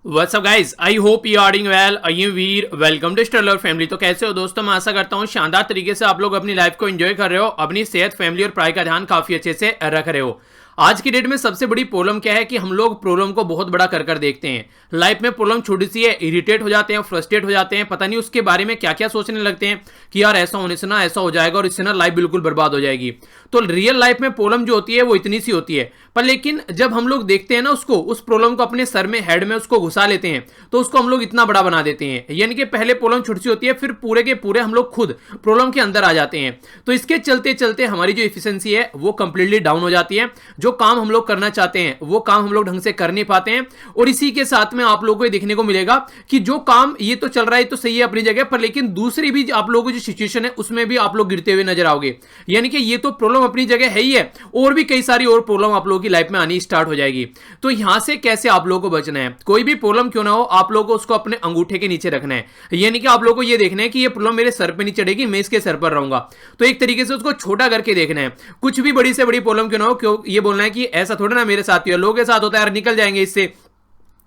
What's up guys, I hope you are doing well. I am Veer, welcome to Stellar family. तो कैसे हो दोस्तों? मैं आशा करता हूँ शानदार तरीके से आप लोग अपनी लाइफ को एंजॉय कर रहे हो, अपनी सेहत, फैमिली और पढ़ाई का ध्यान काफी अच्छे से रख रहे हो। आज की डेट में सबसे बड़ी प्रॉब्लम क्या है कि हम लोग प्रॉब्लम को बहुत बड़ा कर कर देखते हैं। लाइफ में प्रॉब्लम छोटी सी है, इरिटेट हो जाते हैं, फ्रस्ट्रेट हो जाते हैं, पता नहीं उसके बारे में क्या क्या सोचने लगते हैं कि यार ऐसा होने से ना ऐसा हो जाएगा और इससे ना लाइफ बिल्कुल बर्बाद हो जाएगी। तो रियल लाइफ में प्रॉब्लम जो होती है वो इतनी सी होती है, पर लेकिन जब हम लोग देखते हैं ना उसको, उस प्रॉब्लम को अपने सर में, हेड में उसको घुसा लेते हैं तो उसको हम लोग इतना बड़ा बना देते हैं। यानी कि पहले प्रॉब्लम छोटी सी होती है, फिर पूरे के पूरे हम लोग खुद प्रॉब्लम के अंदर आ जाते हैं। तो इसके चलते चलते हमारी जो एफिशिएंसी है वो कंप्लीटली डाउन हो जाती है। जो काम हम लोग करना चाहते हैं वो काम हम लोग ढंग से कर नहीं पाते हैं। और इसी के साथ में आप लोगों को देखने को मिलेगा कि जो काम ये तो चल रहा है तो सही है अपनी जगह पर, लेकिन दूसरी भी आप लोगों की जो सिचुएशन है उसमें भी आप लोग गिरते हुए नजर आओगे। यानी कि ये तो प्रॉब्लम अपनी जगह है ही है, और भी कई सारी और प्रॉब्लम आप लोगों की लाइफ में आनी स्टार्ट हो जाएगी। तो यहां से कैसे आप लोगों को बचना है? कोई भी प्रॉब्लम क्यों ना हो, आप लोगों को उसको अपने अंगूठे के नीचे रखना है। यानी कि आप लोगों को ये देखना है कि ये प्रॉब्लम मेरे सर पे नहीं चढ़ेगी, मैं इसके सर पर रहूंगा। तो एक तरीके से उसको छोटा करके देखना है। कुछ भी बड़ी से बड़ी प्रॉब्लम क्यों ना हो, क्यों ये बोलना है कि ऐसा थोड़ा ना मेरे साथ ही है, लोगों के साथ होता है यार, निकल जाएंगे इससे।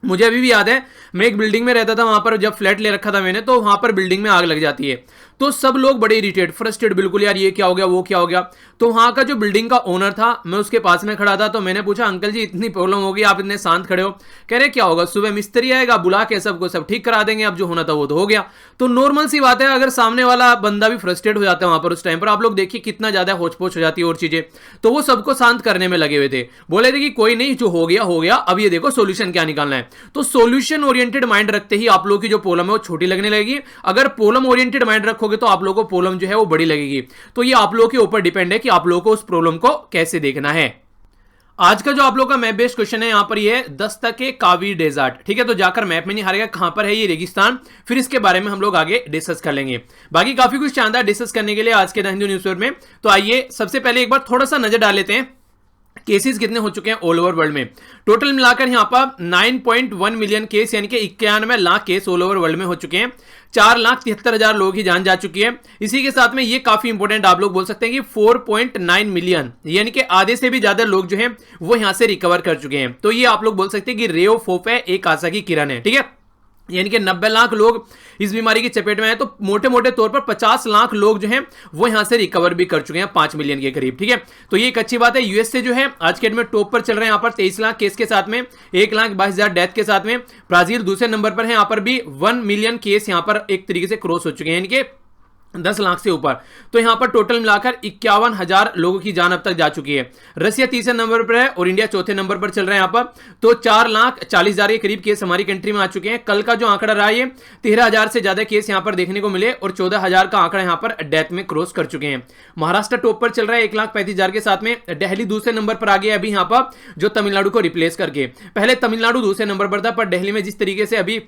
मुझे अभी भी याद है, मैं एक बिल्डिंग में रहता था, वहां पर जब फ्लैट ले रखा था मैंने, तो वहां पर बिल्डिंग में आग लग जाती है तो सब लोग बड़े इरिटेट, फ्रस्ट्रेट, बिल्कुल यार ये क्या हो गया, वो क्या हो गया। तो वहां का जो बिल्डिंग का ओनर था, मैं उसके पास में खड़ा था, तो मैंने पूछा अंकल जी इतनी प्रॉब्लम होगी, आप इतने शांत खड़े हो। कह रहे क्या होगा, सुबह मिस्त्री आएगा, बुला के सबको सब ठीक करा देंगे, अब जो होना था वो तो हो गया। तो नॉर्मल सी बात है, अगर सामने वाला बंदा भी फ्रस्ट्रेट हो जाता है वहां पर उस टाइम पर, आप लोग देखिए कितना ज्यादा होचपोच हो जाती है और चीजें। तो वो सबको शांत करने में लगे हुए थे, बोले थे कि कोई नहीं, जो हो गया हो गया, अब ये देखो सोल्यूशन क्या निकालना है। तो सोल्यूशन ओरिएंटेड माइंड रखते ही आप लोगों की जो प्रॉब्लम है वो छोटी लगने लगेगी। अगर प्रॉब्लम ओरिएंटेड माइंड रखोगे तो आप लोगों को प्रॉब्लम जो है वो बड़ी लगेगी। तो ये आप लोगों के ऊपर डिपेंड है कि आप लोगों को उस प्रॉब्लम को कैसे देखना है। आज का जो आप लोग का मैप बेस्ड क्वेश्चन है, यहां पर ये है दस्तक के कावी डेजर्ट। ठीक है, तो जाकर मैप में नहीं हारेगा कहां पर है ये रेगिस्तान, फिर इसके बारे में हम लोग आगे डिस्कस कर लेंगे। बाकी काफी कुछ शानदार डिस्कस करने के लिए आज के द हिंदू न्यूज़पेपर में। तो आइए सबसे पहले एक बार थोड़ा सा नजर डाल लेते हैं केसेस कितने हो चुके हैं ऑल ओवर वर्ल्ड में। टोटल मिलाकर यहां पर 9.1 मिलियन केस, यानी कि 91 lakh case all over world में हो चुके हैं। 4,73,000 लोगों की जान जा चुकी है। इसी के साथ में ये काफी इंपॉर्टेंट आप लोग बोल सकते हैं कि 4.9 मिलियन, यानी कि आधे से भी ज्यादा लोग जो हैं वो यहां से रिकवर कर चुके हैं। तो ये आप लोग बोल सकते हैं कि रे ऑफ होप है, एक आशा की किरण है। ठीक है, यानी कि 90 लाख लोग इस बीमारी की चपेट में है, तो मोटे मोटे तौर पर 50 लाख लोग जो हैं वो यहां से रिकवर भी कर चुके हैं, 5 मिलियन के करीब। ठीक है, तो ये एक अच्छी बात है। यूएसए जो है आज के डेट में टॉप पर चल रहे हैं, यहां पर 23 लाख केस के साथ में, 1,22,000 डेथ के साथ में। ब्राजील दूसरे नंबर पर है, यहां पर भी 1 मिलियन केस यहां पर एक तरीके से क्रॉस हो चुके हैं, यानी कि 10 लाख से ऊपर। तो यहां पर टोटल मिलाकर 51,000 लोगों की जान अब तक जा चुकी है। रसिया तीसरे नंबर पर है और इंडिया चौथे नंबर पर चल रहा है यहां पर। तो 4,40,000 के करीब केस हमारी कंट्री में आ चुके हैं। कल का जो आंकड़ा रहा है 13,000 से ज्यादा केस यहां पर देखने को मिले और 14,000 का आंकड़ा यहां पर डेथ में क्रॉस कर चुके हैं। महाराष्ट्र टॉप पर चल रहा है 1,35,000 के साथ में। दिल्ली दूसरे नंबर पर आ गया अभी यहां पर, जो तमिलनाडु को रिप्लेस करके। पहले तमिलनाडु दूसरे नंबर पर था, पर दिल्ली में जिस तरीके से अभी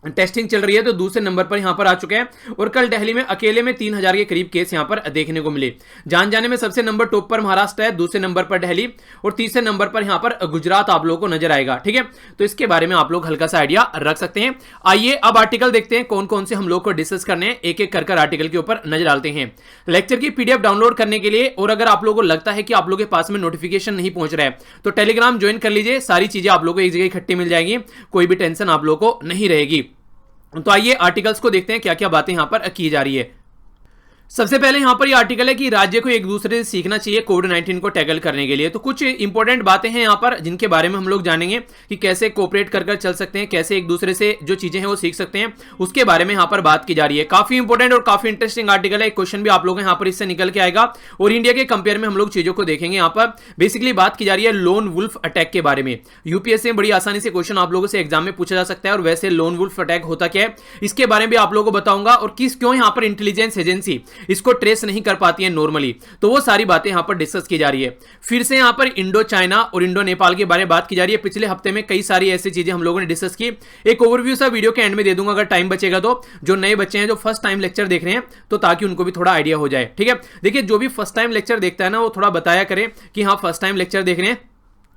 टेस्टिंग चल रही है तो दूसरे नंबर पर यहां पर आ चुके हैं। और कल दिल्ली में अकेले में 3,000 के करीब केस यहां पर देखने को मिले। जान जाने में सबसे नंबर टॉप पर महाराष्ट्र है, दूसरे नंबर पर दिल्ली और तीसरे नंबर पर यहां पर गुजरात आप लोगों को नजर आएगा। ठीक है, तो इसके बारे में आप लोग हल्का सा आइडिया रख सकते हैं। आइए अब आर्टिकल देखते हैं कौन कौन से हम लोग को डिस्कस करने हैं, एक एक कर आर्टिकल के ऊपर नजर डालते हैं। लेक्चर की पीडीएफ डाउनलोड करने के लिए, और अगर आप लोगों को लगता है कि आप लोगों के पास में नोटिफिकेशन नहीं पहुंच रहा है तो टेलीग्राम ज्वाइन कर लीजिए, सारी चीजें आप लोगों को एक जगह इकट्ठी मिल जाएंगी, कोई भी टेंशन आप लोगों को नहीं रहेगी। तो आइए आर्टिकल्स को देखते हैं क्या क्या बातें यहां पर की जा रही है। सबसे पहले यहां पर ये आर्टिकल है कि राज्य को एक दूसरे से सीखना चाहिए कोविड-19 को टैकल करने के लिए। तो कुछ इंपॉर्टेंट बातें हैं यहां पर जिनके बारे में हम लोग जानेंगे कि कैसे कोऑपरेट कर चल सकते हैं, कैसे एक दूसरे से जो चीजें हैं वो सीख सकते हैं, उसके बारे में यहां पर बात की जा रही है। काफी इंपॉर्टेंट और काफी इंटरेस्टिंग आर्टिकल है। एक क्वेश्चन भी आप लोग यहां पर इससे निकल के आएगा और इंडिया के कंपेयर में हम लोग चीजों को देखेंगे। यहां पर बेसिकली बात की जा रही है लोन वुल्फ अटैक के बारे में। यूपीएससी में बड़ी आसानी से क्वेश्चन आप लोगों से एग्जाम में पूछा जा सकता है, और वैसे लोन वुल्फ अटैक होता क्या है इसके बारे में भी आप लोगों को बताऊंगा, और क्यों यहां पर इंटेलिजेंस एजेंसी इसको ट्रेस नहीं कर पाती है नॉर्मली। तो वो सारी बातें यहां पर डिस्कस की जा रही है। फिर से यहां पर इंडो चाइना और इंडो नेपाल के बारे में बात की जा रही है। पिछले हफ्ते में कई सारी ऐसी चीजें हम लोगों ने डिस्कस की। एक ओवरव्यू सा वीडियो के एंड में दे दूंगा अगर टाइम बचेगा तो, जो नए बच्चे हैं जो फर्स्ट टाइम लेक्चर देख रहे हैं, तो ताकि उनको भी थोड़ा आइडिया हो जाए। ठीक है, देखिए जो भी फर्स्ट टाइम लेक्चर देखता है ना वो थोड़ा बताया करे कि हाँ फर्स्ट टाइम लेक्चर देख रहे हैं,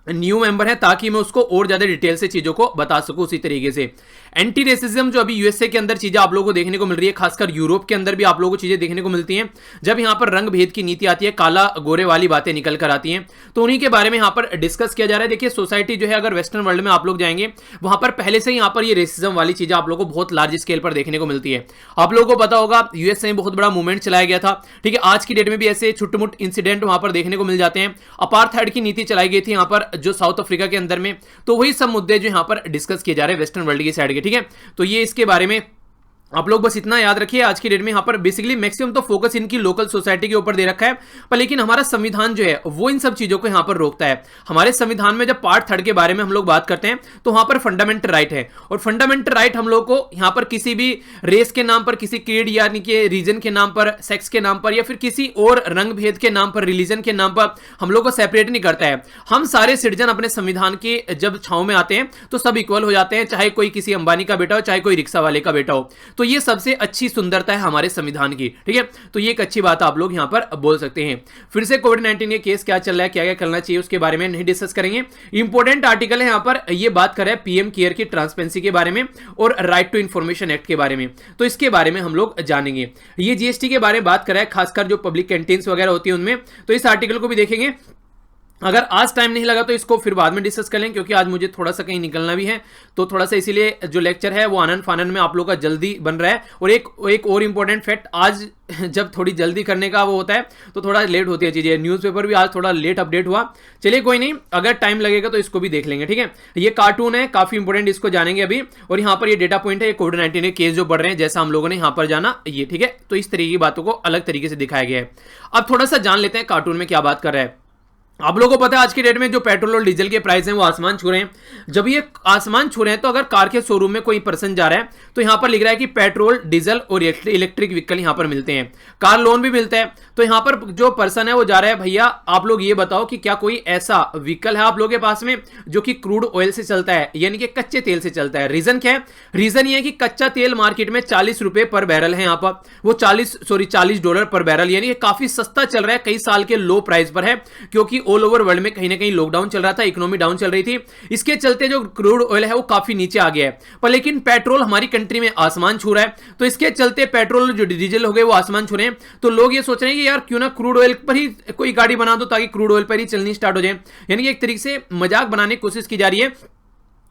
न्यू मेंबर है, ताकि मैं उसको और ज्यादा डिटेल से चीजों को बता सकूं। उसी तरीके से एंटी रेसिज्म जो अभी यूएसए के अंदर चीजें आप लोगों को देखने को मिल रही है, खासकर यूरोप के अंदर भी आप लोगों को चीजें देखने को मिलती हैं। जब यहां पर रंग भेद की नीति आती है, काला गोरे वाली बातें निकल कर आती हैं, तो उन्हीं के बारे में यहां पर डिस्कस किया जा रहा है। देखिए सोसाइटी जो है, अगर वेस्टर्न वर्ल्ड में आप लोग जाएंगे, वहां पर पहले से ही यहां पर ये रेसिज्म वाली चीजें आप लोगों को बहुत लार्ज स्केल पर देखने को मिलती है। आप लोगों को पता होगा यूएसए में बहुत बड़ा मूवमेंट चलाया गया था, ठीक है। आज की डेट में भी ऐसे छुटमुट इंसिडेंट वहां पर देखने को मिल जाते हैं। अपार्थाइड की नीति चलाई गई थी यहां पर जो साउथ अफ्रीका के अंदर में, तो वही सब मुद्दे जो यहां पर डिस्कस किए जा रहे हैं वेस्टर्न वर्ल्ड की साइड के, ठीक है। तो ये इसके बारे में आप लोग बस इतना याद रखिए। आज की डेट में यहां पर बेसिकली मैक्सिमम तो फोकस इनकी लोकल सोसाइटी के ऊपर दे रखा है, पर लेकिन हमारा संविधान जो है वो इन सब चीजों को यहां पर रोकता है। हमारे संविधान में जब पार्ट 3 के बारे में हम लोग बात करते हैं, तो वहां पर फंडामेंटल राइट है, और फंडामेंटल राइट हम लोग को यहां पर किसी भी रेस के नाम पर, किसी क्रीड यानी कि रीजन के नाम पर, सेक्स के नाम पर, या फिर किसी और रंग भेद के नाम पर, रिलीजन के नाम पर हम लोग को सेपरेट नहीं करता है। हम सारे सिटीजन अपने संविधान के जब छांव में आते हैं तो सब इक्वल हो जाते हैं, चाहे कोई किसी अंबानी का बेटा हो, चाहे कोई रिक्शा वाले का बेटा हो। तो ये सबसे अच्छी सुंदरता है हमारे संविधान की, ठीक है। तो ये एक अच्छी बात आप लोग यहां पर बोल सकते हैं। फिर से कोविड-19 के केस क्या चल रहा है, क्या क्या करना चाहिए, उसके बारे में नहीं डिस्कस करेंगे। इंपॉर्टेंट आर्टिकल है यहां पर, ये बात कर रहा है पीएम केयर की ट्रांसपेरेंसी के बारे में और राइट टू इंफॉर्मेशन एक्ट के बारे में, तो इसके बारे में हम लोग जानेंगे। ये जीएसटी के बारे में बात कर रहा है, खासकर जो पब्लिक कैंटीन्स वगैरह होती है उनमें, तो इस आर्टिकल को भी देखेंगे। अगर आज टाइम नहीं लगा तो इसको फिर बाद में डिस्कस कर लें, क्योंकि आज मुझे थोड़ा सा कहीं निकलना भी है, तो थोड़ा सा इसीलिए जो लेक्चर है वो आनंद फानन में आप लोगों का जल्दी बन रहा है। और एक और इंपॉर्टेंट फैक्ट, आज जब थोड़ी जल्दी करने का वो होता है तो थोड़ा लेट होती है चीजें। न्यूज़पेपर भी आज थोड़ा लेट अपडेट हुआ, चलिए कोई नहीं, अगर टाइम लगेगा तो इसको भी देख लेंगे, ठीक है। ये कार्टून है, काफी इंपॉर्टेंट, इसको जानेंगे अभी। और यहाँ पर ये डेटा पॉइंट है, कोविड-19 के केस जो बढ़ रहे हैं, जैसा हम लोगों ने यहाँ पर जाना, ये ठीक है। तो इस तरीके की बातों को अलग तरीके से दिखाया गया है। अब थोड़ा सा जान लेते हैं कार्टून में क्या बात कर रहा है। आप लोगों को पता है आज की डेट में जो पेट्रोल और डीजल के प्राइस हैं वो आसमान छू रहे हैं। जब ये आसमान छू रहे हैं, तो अगर कार के शोरूम में कोई पर्सन जा रहा है तो यहां पर लिख रहा है कि पेट्रोल, डीजल और इलेक्ट्रिक व्हीकल यहां पर मिलते हैं, कार लोन भी मिलता है। तो यहां पर जो पर्सन है वो जा रहा है, भैया आप लोग ये बताओ कि क्या कोई ऐसा व्हीकल है आप लोगों के पास में जो कि क्रूड ऑयल से चलता है, यानी कि कच्चे तेल से चलता है। रीजन क्या है? रीजन ये है कि कच्चा तेल मार्केट में 40 रुपए पर बैरल है, यहां पर वो $40 पर बैरल, यानी काफी सस्ता चल रहा है, कई साल के लो प्राइस पर है, क्योंकि ऑल ओवर वर्ल्ड में कहीं ना कहीं लॉकडाउन चल रहा था, इकोनॉमी डाउन चल रही थी, इसके चलते जो क्रूड ऑयल है वो काफी नीचे आ गया है। पर लेकिन पेट्रोल हमारी कंट्री में आसमान छू रहा है, तो इसके चलते पेट्रोल जो डीजल हो गए वो आसमान छू रहे हैं। तो लोग ये सोच रहे हैं कि यार क्यों ना क्रूड ऑयल पर ही कोई गाड़ी बना दो, ताकि क्रूड ऑयल पर ही चलनी स्टार्ट हो जाए। यानी कि एक तरीके से मजाक बनाने की कोशिश की जा रही है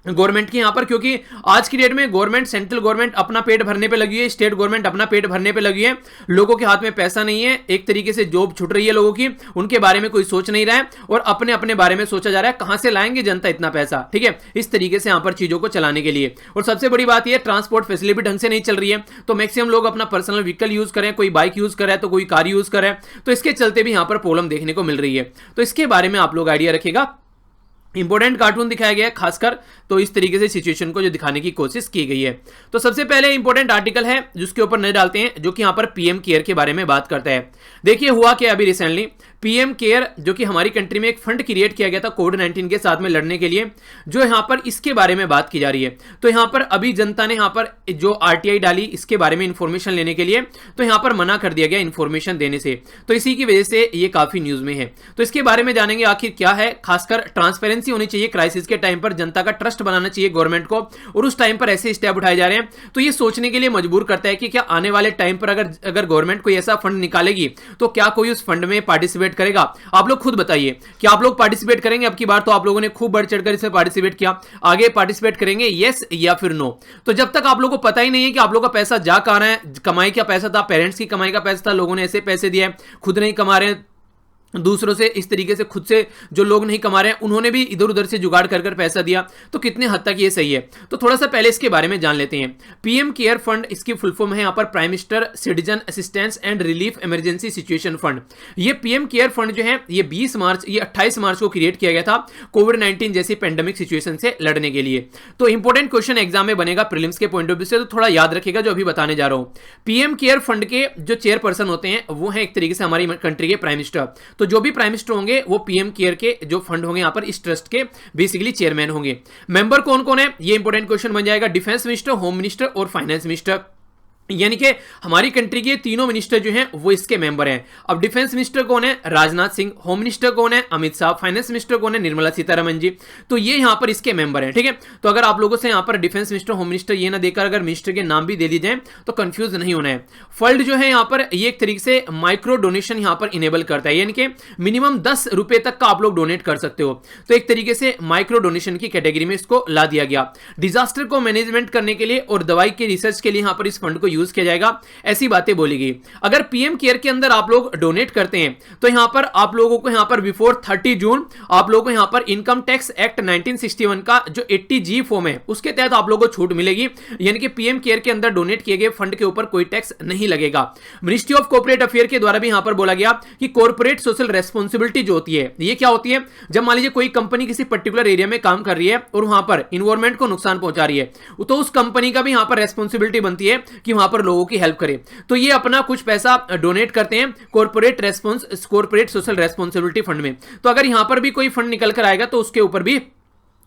गवर्नमेंट की यहां पर, क्योंकि आज की डेट में गवर्नमेंट, सेंट्रल गवर्नमेंट अपना पेट भरने पे लगी है, स्टेट गवर्नमेंट अपना पेट भरने पे लगी है, लोगों के हाथ में पैसा नहीं है, एक तरीके से जॉब छूट रही है लोगों की, उनके बारे में कोई सोच नहीं रहा है, और अपने अपने बारे में सोचा जा रहा है कहां से लाएंगे जनता इतना पैसा, ठीक है, इस तरीके से यहां पर चीजों को चलाने के लिए। और सबसे बड़ी बात यह, ट्रांसपोर्ट फैसिलिटी ढंग से नहीं चल रही है, तो मैक्सिमम लोग अपना पर्सनल व्हीकल यूज करें, कोई बाइक यूज करे तो कोई कार यूज करे, तो इसके चलते भी यहां पर प्रॉब्लम देखने को मिल रही है। तो इसके बारे में आप लोग आइडिया रखिएगा। इंपॉर्टेंट कार्टून दिखाया गया है खासकर, तो इस तरीके से सिचुएशन को जो दिखाने की कोशिश की गई है। तो सबसे पहले इंपॉर्टेंट आर्टिकल है जिसके ऊपर नजर डालते हैं, जो कि यहां पर पीएम केयर के बारे में बात करता है। देखिए हुआ क्या अभी रिसेंटली, पीएम केयर जो कि हमारी कंट्री में एक फंड क्रिएट किया गया था कोविड-19 के साथ में लड़ने के लिए, जो यहां पर इसके बारे में बात की जा रही है। तो यहां पर अभी जनता ने यहां पर जो आरटीआई डाली इसके बारे में इंफॉर्मेशन लेने के लिए, तो यहां पर मना कर दिया गया इंफॉर्मेशन देने से, तो इसी की वजह से ये काफी न्यूज में है। तो इसके बारे में जानेंगे आखिर क्या है। खासकर ट्रांसपेरेंसी होनी चाहिए, क्राइसिस के टाइम पर जनता का ट्रस्ट बनाना चाहिए गवर्नमेंट को, और उस टाइम पर ऐसे स्टेप उठाए जा रहे हैं, तो ये सोचने के लिए मजबूर करता है कि क्या आने वाले टाइम पर अगर गवर्नमेंट कोई ऐसा फंड निकालेगी तो क्या कोई उस फंड में पार्टिसिपेट करेगा। आप लोग खुद बताइए कि आप लोग पार्टिसिपेट करेंगे। अब की बार तो आप लोगों ने खूब बढ़ चढ़कर इसमें पार्टिसिपेट किया, आगे पार्टिसिपेट करेंगे यस या फिर नो। तो जब तक आप लोगों को पता ही नहीं है कि आप लोगों का पैसा जा कहां रहा है, कमाई का पैसा था, पेरेंट्स की कमाई का पैसा था, लोगों ने ऐसे पैसे दिए, खुद नहीं कमा रहे हैं, दूसरों से इस तरीके से खुद से जो लोग नहीं कमा रहे हैं उन्होंने भी इधर उधर से जुगाड़ कर पैसा दिया, तो कितने हद तक ये सही है। तो थोड़ा सा पहले इसके बारे में जान लेते हैं। पीएम केयर फंड, इसकी फुल फॉर्म है यहां पर prime minister citizen assistance and relief emergency situation fund. ये पीएम केयर फंड जो है ये 28 मार्च को क्रिएट किया गया था कोविड-19 जैसी पेंडेमिक सिचुएशन से लड़ने के लिए। तो इंपॉर्टेंट क्वेश्चन एग्जाम में बनेगा प्रीलिम्स के पॉइंट ऑफ व्यू से, तो थोड़ा याद रखिएगा जो अभी बताने जा रहा हूं। पीएम केयर फंड के जो चेयरपर्सन होते हैं वो है एक तरीके से हमारी कंट्री के प्राइम मिनिस्टर। तो जो भी प्राइम मिनिस्टर होंगे वो पीएम केयर के जो फंड होंगे यहां पर इस ट्रस्ट के बेसिकली चेयरमैन होंगे। मेंबर कौन कौन है ये इंपॉर्टेंट क्वेश्चन बन जाएगा, डिफेंस मिनिस्टर, होम मिनिस्टर और फाइनेंस मिनिस्टर। यानी कि हमारी कंट्री के तीनों मिनिस्टर जो हैं वो इसके मेंबर हैं। अब डिफेंस मिनिस्टर कौन है? राजनाथ सिंह। होम मिनिस्टर कौन है? अमित शाह। फाइनेंस मिनिस्टर कौन है? निर्मला सीतारमण जी। तो ये यहां पर इसके मेंबर हैं, ठीक है। तो अगर आप लोगों से यहां पर डिफेंस मिनिस्टर, होम मिनिस्टर ये ना देकर अगर मिनिस्टर के नाम भी दे दिए जाए तो कंफ्यूज नहीं होना है। फंड जो है यहां पर ये एक तरीके से माइक्रो डोनेशन यहां पर इनेबल करता है, यानी कि मिनिमम 10 रुपए तक का आप लोग डोनेट कर सकते हो। तो एक तरीके से माइक्रो डोनेशन की कैटेगरी में इसको ला दिया गया। डिजास्टर को मैनेजमेंट करने के लिए और दवाई के रिसर्च के लिए यहां पर इस फंड को यूज किया जाएगा, ऐसी बातें बोली गई। अगर पीएम केयर के अंदर आप लोग डोनेट करते हैं तो यहां पर आप लोगों को यहां पर बिफोर 30 जून आप लोगों को यहां पर इनकम टैक्स एक्ट 1961 का जो 80G फॉर्म है उसके तहत आप लोगों को छूट मिलेगी, यानी कि पीएम केयर के अंदर डोनेट किए गए फंड के ऊपर कोई टैक्स नहीं लगेगा। मिनिस्ट्री ऑफ कॉर्पोरेट अफेयर के द्वारा भी यहां पर बोला गया कि कॉर्पोरेट सोशल रेस्पॉन्सिबिलिटी जो होती है ये क्या होती है? जब मान लीजिए कोई कंपनी किसी पर्टिकुलर एरिया में काम कर रही है और वहां पर इन्वायरमेंट को नुकसान पहुंचा रही है तो उस कंपनी का भी यहां पर रेस्पॉन्सिबिलिटी बनती है कि वहां पर लोगों की हेल्प करे। तो ये अपना कुछ पैसा डोनेट करते हैं कॉर्पोरेट सोशल रेस्पॉन्सिबिलिटी फंड में। तो अगर यहां पर भी कोई फंड निकल कर आएगा तो उसके ऊपर भी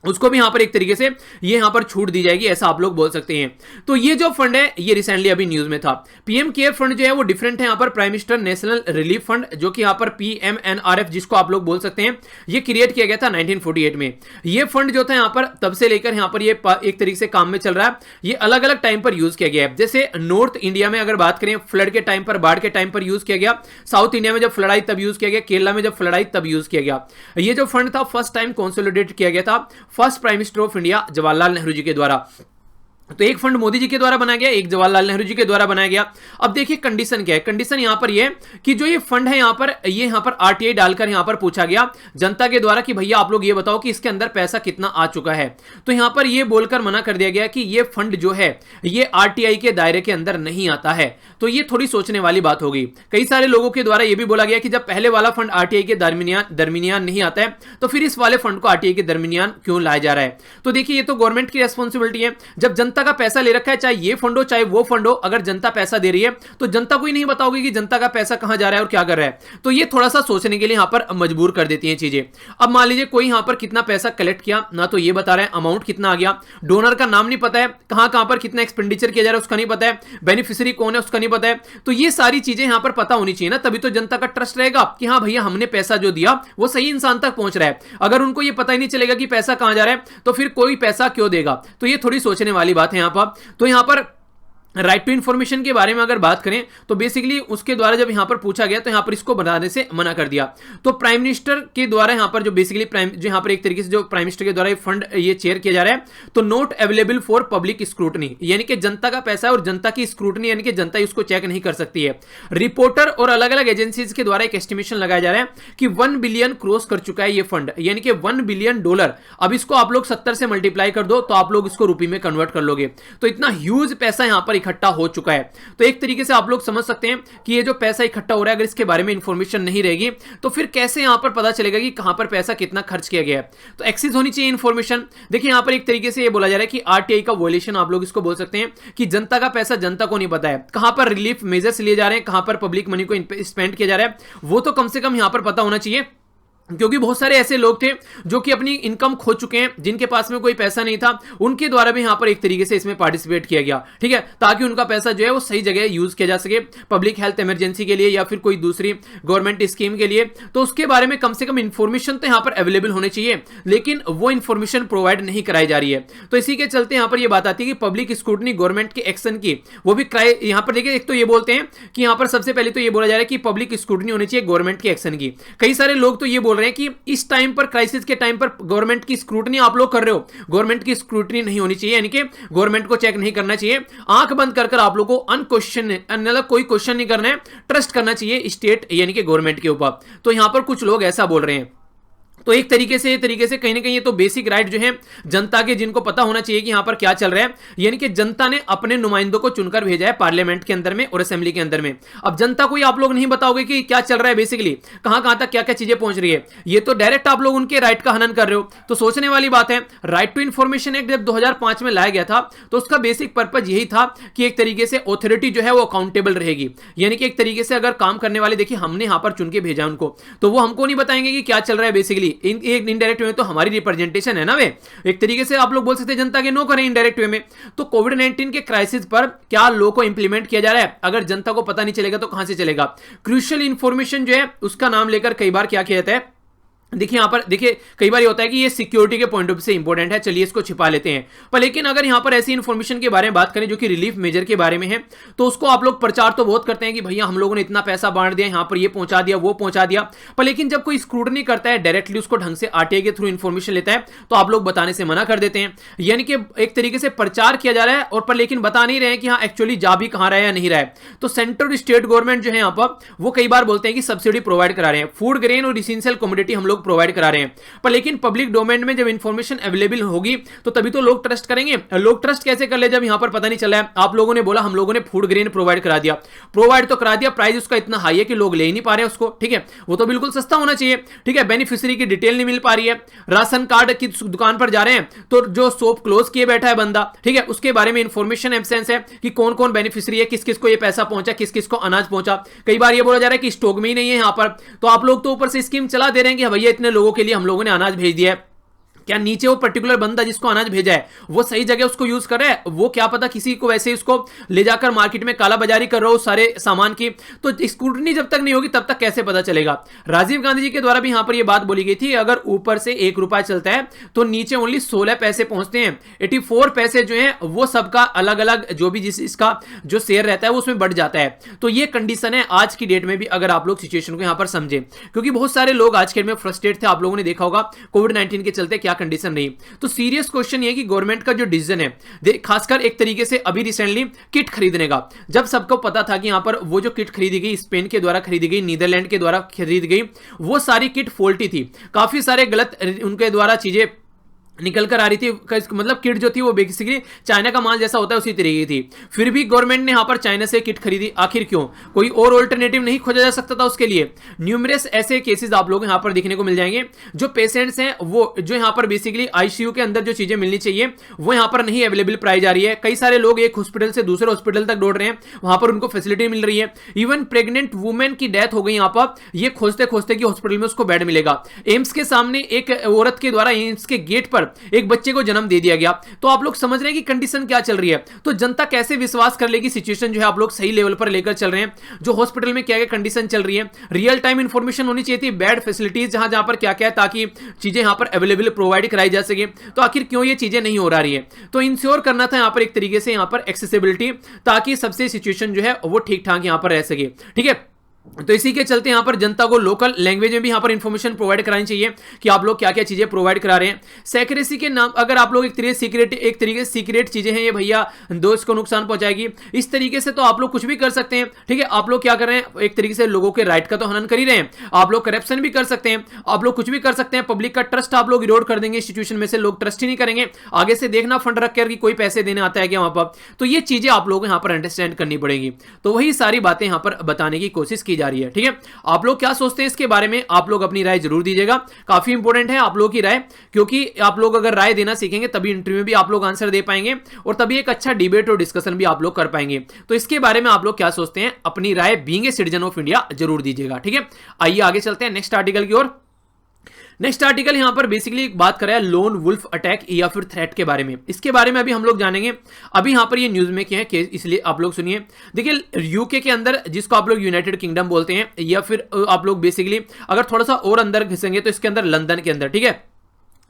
उसको भी यहां पर एक तरीके से ये यहां पर छूट दी जाएगी, ऐसा आप लोग बोल सकते हैं। तो ये जो फंड है ये रिसेंटली अभी न्यूज में था। पीएम केयर फंड जो है वो डिफरेंट है यहां पर prime minister national relief fund, जो कि यहां पर PMNRF जिसको आप लोग बोल सकते हैं, ये क्रिएट किया गया था 1948 में। ये फंड जो था यहां पर तब से लेकर यहां पर ये एक तरीके से काम में चल रहा है। ये अलग अलग टाइम पर यूज किया गया है। जैसे नॉर्थ इंडिया में अगर बात करें फ्लड के टाइम पर, बाढ़ के टाइम पर यूज किया गया। साउथ इंडिया में जब फ्लड आई तब यूज किया गया। केरला में जब फ्लड आई तब यूज किया गया। ये जो फंड था फर्स्ट टाइम कंसोलिडेट किया गया था first prime minister of India Jawaharlal Nehru ji के द्वारा। तो एक फंड मोदी जी के द्वारा बनाया गया, एक जवाहरलाल नेहरू जी के द्वारा बनाया गया। अब देखिए कंडीशन क्या है। कंडीशन यहां पर ये कि जो ये फंड है यहां पर RTI डालकर यहां पर पूछा गया जनता के द्वारा कि भैया आप लोग ये बताओ कि इसके अंदर पैसा कितना आ चुका है। तो यहां पर ये बोलकर मना कर दिया गया कि ये फंड जो है ये RTI के दायरे के अंदर नहीं आता है। तो ये थोड़ी सोचने वाली बात होगी। कई सारे लोगों के द्वारा ये भी बोला गया कि जब पहले वाला फंड RTI के दरमियान नहीं आता है तो फिर इस वाले फंड को RTI के दरमियान क्यों लाया जा रहा है? तो देखिए ये तो गवर्नमेंट की रेस्पॉन्सिबिलिटी है। जब जनता का पैसा ले रखा है, चाहे ये फंड हो चाहे वो फंड हो, अगर जनता पैसा दे रही है तो जनता को ही नहीं बताओगे कि जनता का पैसा कहां जा रहा है और क्या कर रहा है। तो ये थोड़ा सा सोचने के लिए यहां पर मजबूर कर देती हैं चीजें। अब मान लीजिए कोई यहां पर कितना पैसा कलेक्ट किया ना, तो ये बता रहा है अमाउंट कितना आ गया, डोनर का नाम नहीं पता है, कहां पर कितना एक्सपेंडिचर किया जा रहा है उसका नहीं पता है, बेनिफिशियरी कौन है उसका नहीं पता है। तो ये सारी चीजें यहां पर पता होनी चाहिए ना, तभी तो जनता का ट्रस्ट रहेगा कि हाँ भैया हमने पैसा जो दिया वो सही इंसान तक पहुंच रहा है। अगर उनको ये पता ही नहीं चलेगा कि पैसा कहां जा रहा है तो फिर कोई पैसा क्यों देगा? तो ये थोड़ी सोचने वाली बात है यहां पर। तो यहां पर राइट टू इन्फॉर्मेशन के बारे में अगर बात करें तो बेसिकली उसके द्वारा जब यहां पर पूछा गया तो यहां पर इसको बनाने से मना कर दिया। तो प्राइम मिनिस्टर के द्वारा यहां पर जो बेसिकली जो यहां पर एक तरीके से जो प्राइम मिनिस्टर के द्वारा ये फंड ये चेयर किया जा रहा है, तो not available for public scrutiny, यानी कि जनता का पैसा है और जनता की स्क्रूटनी यानी कि जनता इसको चेक नहीं कर सकती है। रिपोर्टर और अलग अलग एजेंसीज के द्वारा एक एस्टिमेशन लगाया जा रहा है कि 1 बिलियन क्रॉस कर चुका है ये फंड, यानी कि $1 बिलियन। अब इसको आप लोग 70 से मल्टीप्लाई कर दो तो आप लोग इसको रुपये में कन्वर्ट कर लोगे, तो इतना ह्यूज पैसा यहां पर इकट्ठा हो चुका है। तो एक तरीके से आप लोग समझ सकते हैं कि ये जो पैसा इकट्ठा हो रहा है अगर इसके बारे में इंफॉर्मेशन नहीं रहेगी तो फिर कैसे यहां पर पता चलेगा कि कहां पर पैसा कितना खर्च किया गया है। तो एक्सेस होनी चाहिए इंफॉर्मेशन। देखिए यहां पर एक तरीके से ये बोला जा रहा है कि RTI का वॉयलेशन आप लोग इसको बोल सकते हैं कि जनता का पैसा जनता को नहीं पता है, कहां पर रिलीफ मेजर्स लिए जा रहे हैं, कहां पर पब्लिक मनी को स्पेंड किया जा रहा है, वो तो कम से कम यहां पर पता होना चाहिए। क्योंकि बहुत सारे ऐसे लोग थे जो कि अपनी इनकम खो चुके हैं, जिनके पास में कोई पैसा नहीं था, उनके द्वारा भी यहां पर एक तरीके से इसमें पार्टिसिपेट किया गया, ठीक है, ताकि उनका पैसा जो है वो सही जगह यूज किया जा सके, पब्लिक हेल्थ इमरजेंसी के लिए या फिर कोई दूसरी गवर्नमेंट स्कीम के लिए। तो उसके बारे में कम से कम इंफॉर्मेशन तो यहां पर अवेलेबल होनी चाहिए, लेकिन वो इंफॉर्मेशन प्रोवाइड नहीं कराई जा रही है। तो इसी के चलते यहां पर ये बात आती है कि पब्लिक स्क्रूटनी गवर्नमेंट के एक्शन की वो भी यहां पर देखिए, एक तो ये बोलते हैं कि यहां पर सबसे पहले तो ये बोला जा रहा है कि पब्लिक स्क्रूटनी होनी चाहिए गवर्नमेंट के एक्शन की। कई सारे लोग तो ये बोल रहे हैं कि इस टाइम पर, क्राइसिस के टाइम पर गवर्नमेंट की स्क्रूटनी आप लोग कर रहे हो, गवर्नमेंट की स्क्रूटनी नहीं होनी चाहिए, यानी कि गवर्नमेंट को चेक नहीं करना चाहिए। आंख बंद कर आप लोगों को अनक्वेश्चन कोई क्वेश्चन नहीं करना है, ट्रस्ट करना चाहिए स्टेट यानी कि गवर्नमेंट के ऊपर। तो यहां पर कुछ लोग ऐसा बोल रहे हैं। तो एक तरीके से कहीं ना कहीं ये तो बेसिक राइट जो है जनता के, जिनको पता होना चाहिए कि यहां पर क्या चल रहा है, यानी कि जनता ने अपने नुमाइंदों को चुनकर भेजा है पार्लियामेंट के अंदर में और असेंबली के अंदर में। अब जनता को ही आप लोग नहीं बताओगे कि क्या चल रहा है, बेसिकली कहां तक क्या क्या चीजें पहुंच रही है, ये तो डायरेक्ट आप लोग उनके राइट का हनन कर रहे हो। तो सोचने वाली बात है। राइट टू इन्फॉर्मेशन एक्ट जब 2005 में लाया गया था तो उसका बेसिक पर्पज यही था कि एक तरीके से ऑथोरिटी जो है वो अकाउंटेबल रहेगी, यानी कि एक तरीके से अगर काम करने वाले, देखिए हमने यहां पर चुन के भेजा उनको, तो वो हमको नहीं बताएंगे कि क्या चल रहा है बेसिकली, बेसिकली एक इनडायरेक्ट वे तो हमारी रिप्रेजेंटेशन है ना, वे एक तरीके से आप लोग बोल सकते हैं जनता के नौकर हैं इनडायरेक्ट वे में। तो कोविड-19 के क्राइसिस पर क्या लॉ को इंप्लीमेंट किया जा रहा है, अगर जनता को पता नहीं चलेगा तो कहां से चलेगा। क्रूशियल इंफॉर्मेशन जो है उसका नाम लेकर कई बार क्या किया जाता है, देखिए यहां पर देखिए कई बार ये होता है कि ये सिक्योरिटी के पॉइंट ऑफ व्यू से इंपॉर्टेंट है, चलिए इसको छिपा लेते हैं। पर लेकिन अगर यहां पर ऐसी इंफॉर्मेशन के बारे में बात करें जो कि रिलीफ मेजर के बारे में है, तो उसको आप लोग प्रचार तो बहुत करते हैं कि भैया हम लोगों ने इतना पैसा बांट दिया, यहां पर ये पहुंचा दिया वो पहुंचा दिया। पर लेकिन जब कोई स्क्रूटनी करता है, डायरेक्टली उसको ढंग से आरटीआई के थ्रू इंफॉर्मेशन लेता है, तो आप लोग बताने से मना कर देते हैं। यानी कि एक तरीके से प्रचार किया जा रहा है और पर लेकिन बता नहीं रहे हैं कि हाँ एक्चुअली जा भी कहां रहा है या नहीं रहा है। तो सेंट्रल और स्टेट गवर्नमेंट जो है यहां पर वो कई बार बोलते हैं कि सब्सिडी प्रोवाइड करा रहे हैं, फूड ग्रेन और इसेंशियल कमोडिटी हम लोग प्रोवाइड करा रहे हैं। पर लेकिन पब्लिक डोमेन में जब इंफॉर्मेशन अवेलेबल होगी तो तभी तो लोग ट्रस्ट करेंगे। लोग ट्रस्ट कैसे कर ले जब यहां पर पता नहीं चला है। आप लोगों ने बोला हम लोगों ने फूड ग्रेन प्रोवाइड करा दिया, प्रोवाइड तो करा दिया, प्राइस उसका इतना हाई है कि लोग ले ही नहीं पा रहे हैं उसको, ठीक है, वो तो बिल्कुल सस्ता होना चाहिए, ठीक है। बेनिफिशियरी की डिटेल नहीं मिल पा रही है, राशन कार्ड की दुकान पर जा रहे हैं तो जो शॉप क्लोज किए बैठा है बंदा, ठीक है, उसके बारे में इंफॉर्मेशन एब्सेंस है कि कौन कौन बेनिफिशियरी है, किस किस को ये पैसा पहुंचा, किस किस को अनाज पहुंचा। कई बार ये बोला जा रहा है कि स्टॉक में ही नहीं है यहां पर, तो आप लोग तो ऊपर से स्कीम चला दे रहे हैं कि भैया इतने लोगों के लिए हम लोगों ने अनाज भेज दिया है। क्या नीचे वो पर्टिकुलर बंदा जिसको अनाज भेजा है वो सही जगह उसको यूज कर रहा है, वो क्या पता किसी को वैसे उसको ले जाकर मार्केट में काला बाजारी कर रहा हो सारे सामान की। तो स्क्रूटनी जब तक नहीं होगी तब तक कैसे पता चलेगा। राजीव गांधी जी के द्वारा भी यहां पर यह बात बोली गई थी, अगर ऊपर से 1 रुपया चलता है तो नीचे ओनली 16 पैसे पहुंचते हैं, 84 पैसे जो है वो सबका अलग अलग जो भी जिस इसका जो शेयर रहता है वो उसमें बढ़ जाता है। तो ये कंडीशन है आज की डेट में भी, अगर आप लोग सिचुएशन को यहां पर समझे, क्योंकि बहुत सारे लोग आज के डेट में फ्रस्ट्रेट थे, आप लोगों ने देखा होगा कोविड-19 के चलते क्या कंडीशन रही। तो सीरियस क्वेश्चन ये कि गवर्नमेंट का जो डिसीजन है, खासकर एक तरीके से अभी रिसेंटली किट खरीदने का, जब सबको पता था कि यहां पर वो जो किट खरीदी गई स्पेन के द्वारा खरीदी गई, नीदरलैंड के द्वारा खरीदी गई, वो सारी किट फॉल्टी थी, काफी सारे गलत उनके द्वारा चीजें निकल कर आ रही थी, मतलब किट जो थी वो बेसिकली चाइना का माल जैसा होता है उसी तरीके की थी। फिर भी गवर्नमेंट ने यहां पर चाइना से किट खरीदी, आखिर क्यों? कोई और ऑल्टरनेटिव नहीं खोजा जा सकता था उसके लिए? न्यूमरस ऐसे केसेस आप लोग यहां पर देखने को मिल जाएंगे, जो पेशेंट्स हैं वो जो यहां पर बेसिकली आईसीयू के अंदर जो चीजें मिलनी चाहिए वो यहां पर नहीं अवेलेबल पाई जा रही है। कई सारे लोग एक हॉस्पिटल से दूसरे हॉस्पिटल तक दौड़ रहे हैं, वहां पर उनको फैसिलिटी मिल रही है। इवन प्रेग्नेंट वुमेन की डेथ हो गई यहां पर, ये खोजते खोजते कि हॉस्पिटल में उसको बेड मिलेगा। एम्स के सामने एक औरत के द्वारा एम्स के गेट पर एक बच्चे को जन्म दे दिया गया। तो आप लोग समझ रहे हैं कि कंडीशन क्या चल रही है। तो जनता कैसे विश्वास कर लेगी सिचुएशन जो है आप लोग सही लेवल पर लेकर चल रहे हैं, जो हॉस्पिटल में क्या क्या कंडीशन चल रही है, रियल टाइम इंफॉर्मेशन होनी चाहिए थी, बेड फैसिलिटीज जहां जहां पर क्या क्या है, ताकि चीजें यहां पर अवेलेबल प्रोवाइड कराई जा सके। तो आखिर क्यों ये चीजें नहीं हो रही है? तो इंश्योर करना था यहां पर एक तरीके से यहां पर एक्सेसिबिलिटी, ताकि सबसे सिचुएशन जो है वो ठीक ठाक यहां पर रह सके, ठीक है। तो इसी के चलते यहां पर जनता को लोकल लैंग्वेज में भी यहां पर इंफॉर्मेशन प्रोवाइड करानी चाहिए कि आप लोग क्या क्या चीजें प्रोवाइड करा रहे हैं। सेक्रेसी के नाम अगर आप लोग एक तरीके से सीक्रेट चीजें हैं ये भैया दोस्त को नुकसान पहुंचाएगी, इस तरीके से तो आप लोग कुछ भी कर सकते हैं, ठीक है। आप लोग क्या कर रहे हैं, एक तरीके से लोगों के राइट का तो हनन कर ही रहे हैं, आप लोग करप्शन भी कर सकते हैं, आप लोग कुछ भी कर सकते हैं, पब्लिक का ट्रस्ट आप लोग इरोड कर देंगे, इंस्टीट्यूशन में से लोग ट्रस्ट ही नहीं करेंगे, आगे से देखना फंड रख कर कि कोई पैसे देने आता है क्या वहां पर। तो ये चीजें आप लोग यहां पर अंडरस्टैंड करनी पड़ेगी। तो वही सारी बातें यहां पर बताने की कोशिश की जा रही है, ठीक है। आप लोग क्या सोचते हैं इसके बारे में, आप लोग अपनी राय जरूर दीजिएगा, काफी इंपॉर्टेंट है आप लोगों की राय, क्योंकि आप लोग अगर राय देना सीखेंगे तभी इंटरव्यू में भी आप लोग आंसर दे पाएंगे और तभी एक अच्छा डिबेट और डिस्कशन भी आप लोग कर पाएंगे। तो इसके बारे में आप लोग क्या सोचते हैं, अपनी राय being a citizen of India जरूर दीजिएगा, ठीक है। आइए आगे चलते हैं नेक्स्ट आर्टिकल की ओर। नेक्स्ट आर्टिकल यहां पर बेसिकली बात कर रहा है लोन वुल्फ अटैक या फिर थ्रेट के बारे में। इसके बारे में अभी हम लोग जानेंगे। अभी यहां पर ये न्यूज में क्या है केस, इसलिए आप लोग सुनिए। देखिए यूके के अंदर, जिसको आप लोग यूनाइटेड किंगडम बोलते हैं, या फिर आप लोग बेसिकली अगर थोड़ा सा और अंदर घिसेंगे तो इसके अंदर लंदन के अंदर, ठीक है,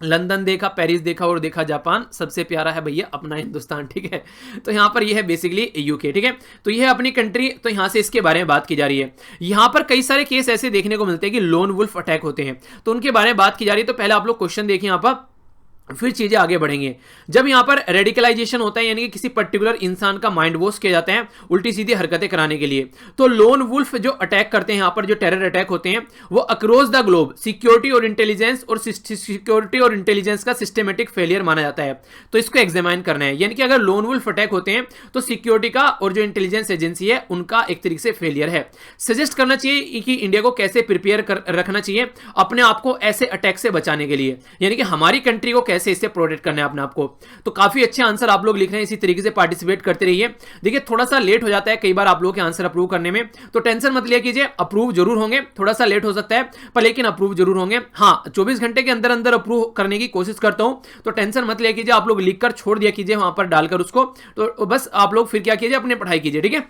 लंदन देखा, पेरिस देखा और देखा जापान, सबसे प्यारा है भैया अपना हिंदुस्तान, ठीक है। तो यहां पर यह है बेसिकली यूके, ठीक है। तो यह है अपनी कंट्री, तो यहां से इसके बारे में बात की जा रही है। यहां पर कई सारे केस ऐसे देखने को मिलते हैं कि लोन वुल्फ अटैक होते हैं, तो उनके बारे में बात की जा रही है। तो पहले आप लोग क्वेश्चन देखिए यहां पर, फिर चीजें आगे बढ़ेंगे। जब यहां पर रेडिकलाइजेशन होता है, यानी कि किसी पर्टिकुलर इंसान का माइंड वॉश किया जाता है उल्टी सीधी हरकतें कराने के लिए, तो लोन वुल्फ जो अटैक करते हैं, यहां पर जो टेरर अटैक होते हैं, वो अक्रॉस द ग्लोब सिक्योरिटी और इंटेलिजेंस का सिस्टमेटिक फेलियर माना जाता है। तो इसको एग्जामिन करना है, यानी कि अगर लोन वुल्फ अटैक होते हैं तो सिक्योरिटी का और जो इंटेलिजेंस एजेंसी है उनका एक तरीके से फेलियर है। सजेस्ट करना चाहिए कि इंडिया को कैसे प्रिपेयर रखना चाहिए अपने आप को ऐसे अटैक से बचाने के लिए, यानी कि हमारी कंट्री को कैसे इससे प्रोटेक्ट करना है अपने आप को। तो काफी अच्छे आंसर आप लोग लिख रहे हैं, इसी तरीके से पार्टिसिपेट करते रहिए। देखिए थोड़ा सा लेट हो जाता है कई बार आप लोगों के आंसर अप्रूव करने में, तो टेंशन मत लिया कीजिए, अप्रूव जरूर होंगे, थोड़ा सा लेट हो सकता है पर लेकिन अप्रूव जरूर होंगे। हाँ 24 घंटे के अंदर अंदर अप्रूव करने की कोशिश करता हूं, तो टेंशन मत लिया कीजिए, आप लोग लिखकर छोड़ दिया कीजिए वहां पर डालकर उसको, तो बस आप लोग फिर क्या कीजिए, अपनी पढ़ाई कीजिए, ठीक है।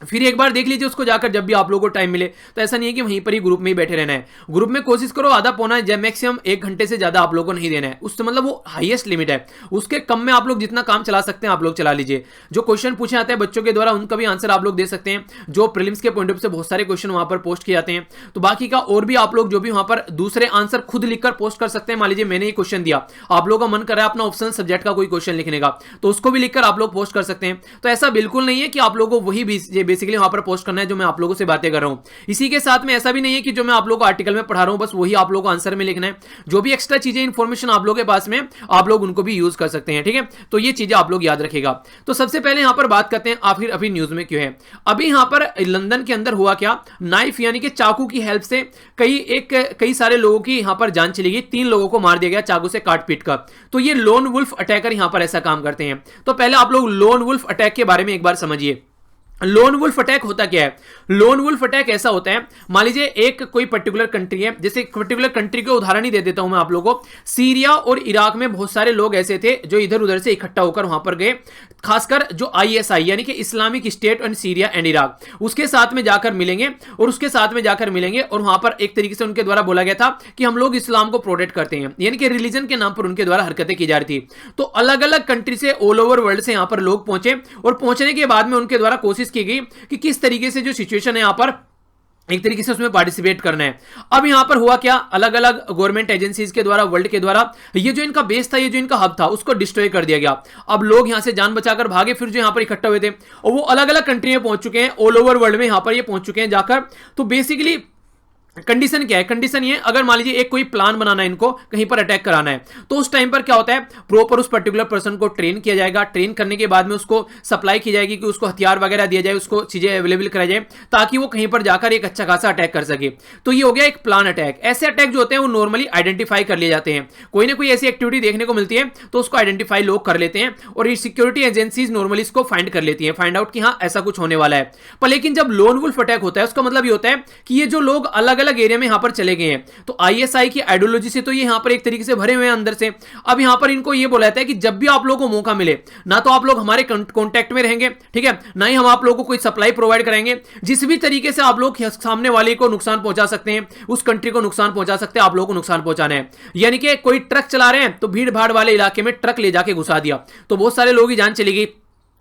फिर एक बार देख लीजिए उसको जाकर जब भी आप लोगों को टाइम मिले, तो ऐसा नहीं है कि वहीं पर ही ग्रुप में ही बैठे रहना है। ग्रुप में कोशिश करो आधा पौना जब मैक्सिमम 1 घंटे से ज्यादा आप लोगों को नहीं देना है, उससे मतलब वो हाईएस्ट लिमिट है, उसके कम में आप लोग जितना काम चला सकते हैं आप लोग चला लीजिए। जो क्वेश्चन पूछे जाते हैं बच्चों के द्वारा उनका भी आंसर आप लोग दे सकते हैं, जो प्रीलिम्स के पॉइंट ऑफ से बहुत सारे क्वेश्चन वहां पर पोस्ट किए जाते हैं, तो बाकी का और भी आप लोग जो भी वहां पर दूसरे आंसर खुद लिखकर पोस्ट कर सकते हैं। मान लीजिए मैंने ये क्वेश्चन दिया, आप लोगों का मन कर रहा है अपना ऑप्शनल सब्जेक्ट का कोई क्वेश्चन लिखने का, तो उसको भी लिखकर आप लोग पोस्ट कर सकते हैं। तो ऐसा बिल्कुल नहीं है कि आप लोगों को वही बेसिकली वहां पर पोस्ट करना है जो मैं आप लोगों से बातें कर रहा हूं। इसी के साथ में ऐसा भी नहीं है कि जो मैं आप लोगों को आर्टिकल में पढ़ा रहा हूं बस वही आप लोगों को आंसर में लिखना है, जो भी एक्स्ट्रा चीजें इंफॉर्मेशन आप लोगों के पास में आप लोग उनको भी यूज कर सकते हैं, ठीक है। तो ये चीजें आप लोग याद रखिएगा। तो सबसे पहले यहां पर बात करते हैं आखिर अभी न्यूज में क्यों है। अभी यहां पर लंदन के अंदर हुआ क्या, नाइफ यानी कि चाकू की हेल्प से कई सारे लोगों की यहां पर जान चली गई, 3 लोगों को मार दिया गया चाकू से काट पीट कर। तो ये लोन वुल्फ अटैकर यहां पर ऐसा काम करते हैं। तो पहले आप लोग लोन वुल्फ अटैक के बारे में एक बार समझिए। लोन वुल्फ अटैक होता क्या है। लोन वुल्फ अटैक ऐसा होता है, मान लीजिए एक कोई पर्टिकुलर कंट्री है, जैसे पर्टिकुलर कंट्री के उदाहरण ही दे देता हूं मैं आप लोगों को। सीरिया और इराक में बहुत सारे लोग ऐसे थे जो इधर उधर से इकट्ठा होकर वहां पर गए, खासकर जो आईएसआई यानी कि Islamic state and Syria and Iraq, उसके साथ में जाकर मिलेंगे और वहां पर एक तरीके से उनके द्वारा बोला गया था कि हम लोग इस्लाम को प्रोटेक्ट करते हैं, यानी कि रिलीजन के नाम पर उनके द्वारा हरकतें की जा रही थी। तो अलग अलग कंट्री से ऑल ओवर वर्ल्ड से यहां पर लोग पहुंचे और पहुंचने के बाद में उनके द्वारा कोशिश की गई कि किस तरीके से जो सिचुएशन है यहां पर एक तरीके से उसमें पार्टिसिपेट करना है। अब यहां पर हुआ क्या, अलग अलग गवर्नमेंट एजेंसीज के द्वारा, वर्ल्ड के द्वारा ये जो इनका बेस था, ये जो इनका हब था, उसको डिस्ट्रॉय कर दिया गया। अब लोग यहां से जान बचाकर भागे, फिर जो यहां पर इकट्ठा हुए थे और वो अलग अलग कंट्री में पहुंच चुके हैं, ऑल ओवर वर्ल्ड में यहां पर ये पहुंच चुके हैं जाकर। तो बेसिकली कंडीशन क्या है, कंडीशन ये, अगर मान लीजिए एक कोई प्लान बनाना है, इनको कहीं पर अटैक कराना है, तो उस टाइम पर क्या होता है, प्रॉपर उस पर्टिकुलर पर्सन को ट्रेन किया जाएगा, ट्रेन करने के बाद में उसको सप्लाई की जाएगी कि उसको हथियार वगैरह दिया जाए, उसको चीजें अवेलेबल कराई जाए ताकि वो कहीं पर जाकर एक अच्छा खासा अटैक कर सके। तो ये हो गया एक प्लान अटैक। ऐसे अटैक जो होते हैं वो नॉर्मली आइडेंटिफाई कर लिए जाते हैं, कोई ना कोई ऐसी एक्टिविटी देखने को मिलती है तो उसको आइडेंटिफाई लोग कर लेते हैं और ये सिक्योरिटी एजेंसीज नॉर्मली इसको फाइंड कर लेती हैं, फाइंड आउट कि हाँ ऐसा कुछ होने वाला है। पर लेकिन जब लोन वुल्फ अटैक होता है उसका मतलब ये होता है कि ये जो लोग अलग अलग एरिया में यहां पर चले गए हैं, तो आईएसआई की आइडियोलॉजी से तो ये यहां पर एक तरीके से भरे हुए हैं अंदर से। अब यहां पर इनको ये बोला जाता है कि जब भी आप लोगों को मौका मिले, ना तो आप लोग हमारे कांटेक्ट में रहेंगे, ठीक है, ना ही हम आप लोगों को कोई सप्लाई प्रोवाइड कराएंगे, जिस भी तरीके से आप लोग सामने वाले को नुकसान पहुंचा सकते हैं, उस कंट्री को नुकसान पहुंचा सकते हैं, आप लोगों को नुकसान पहुंचाना है। यानी कि कोई ट्रक चला रहे हैं तो भीड़ भाड़ वाले इलाके में ट्रक ले जाके घुसा दिया, तो बहुत सारे लोगों की जान चली गई।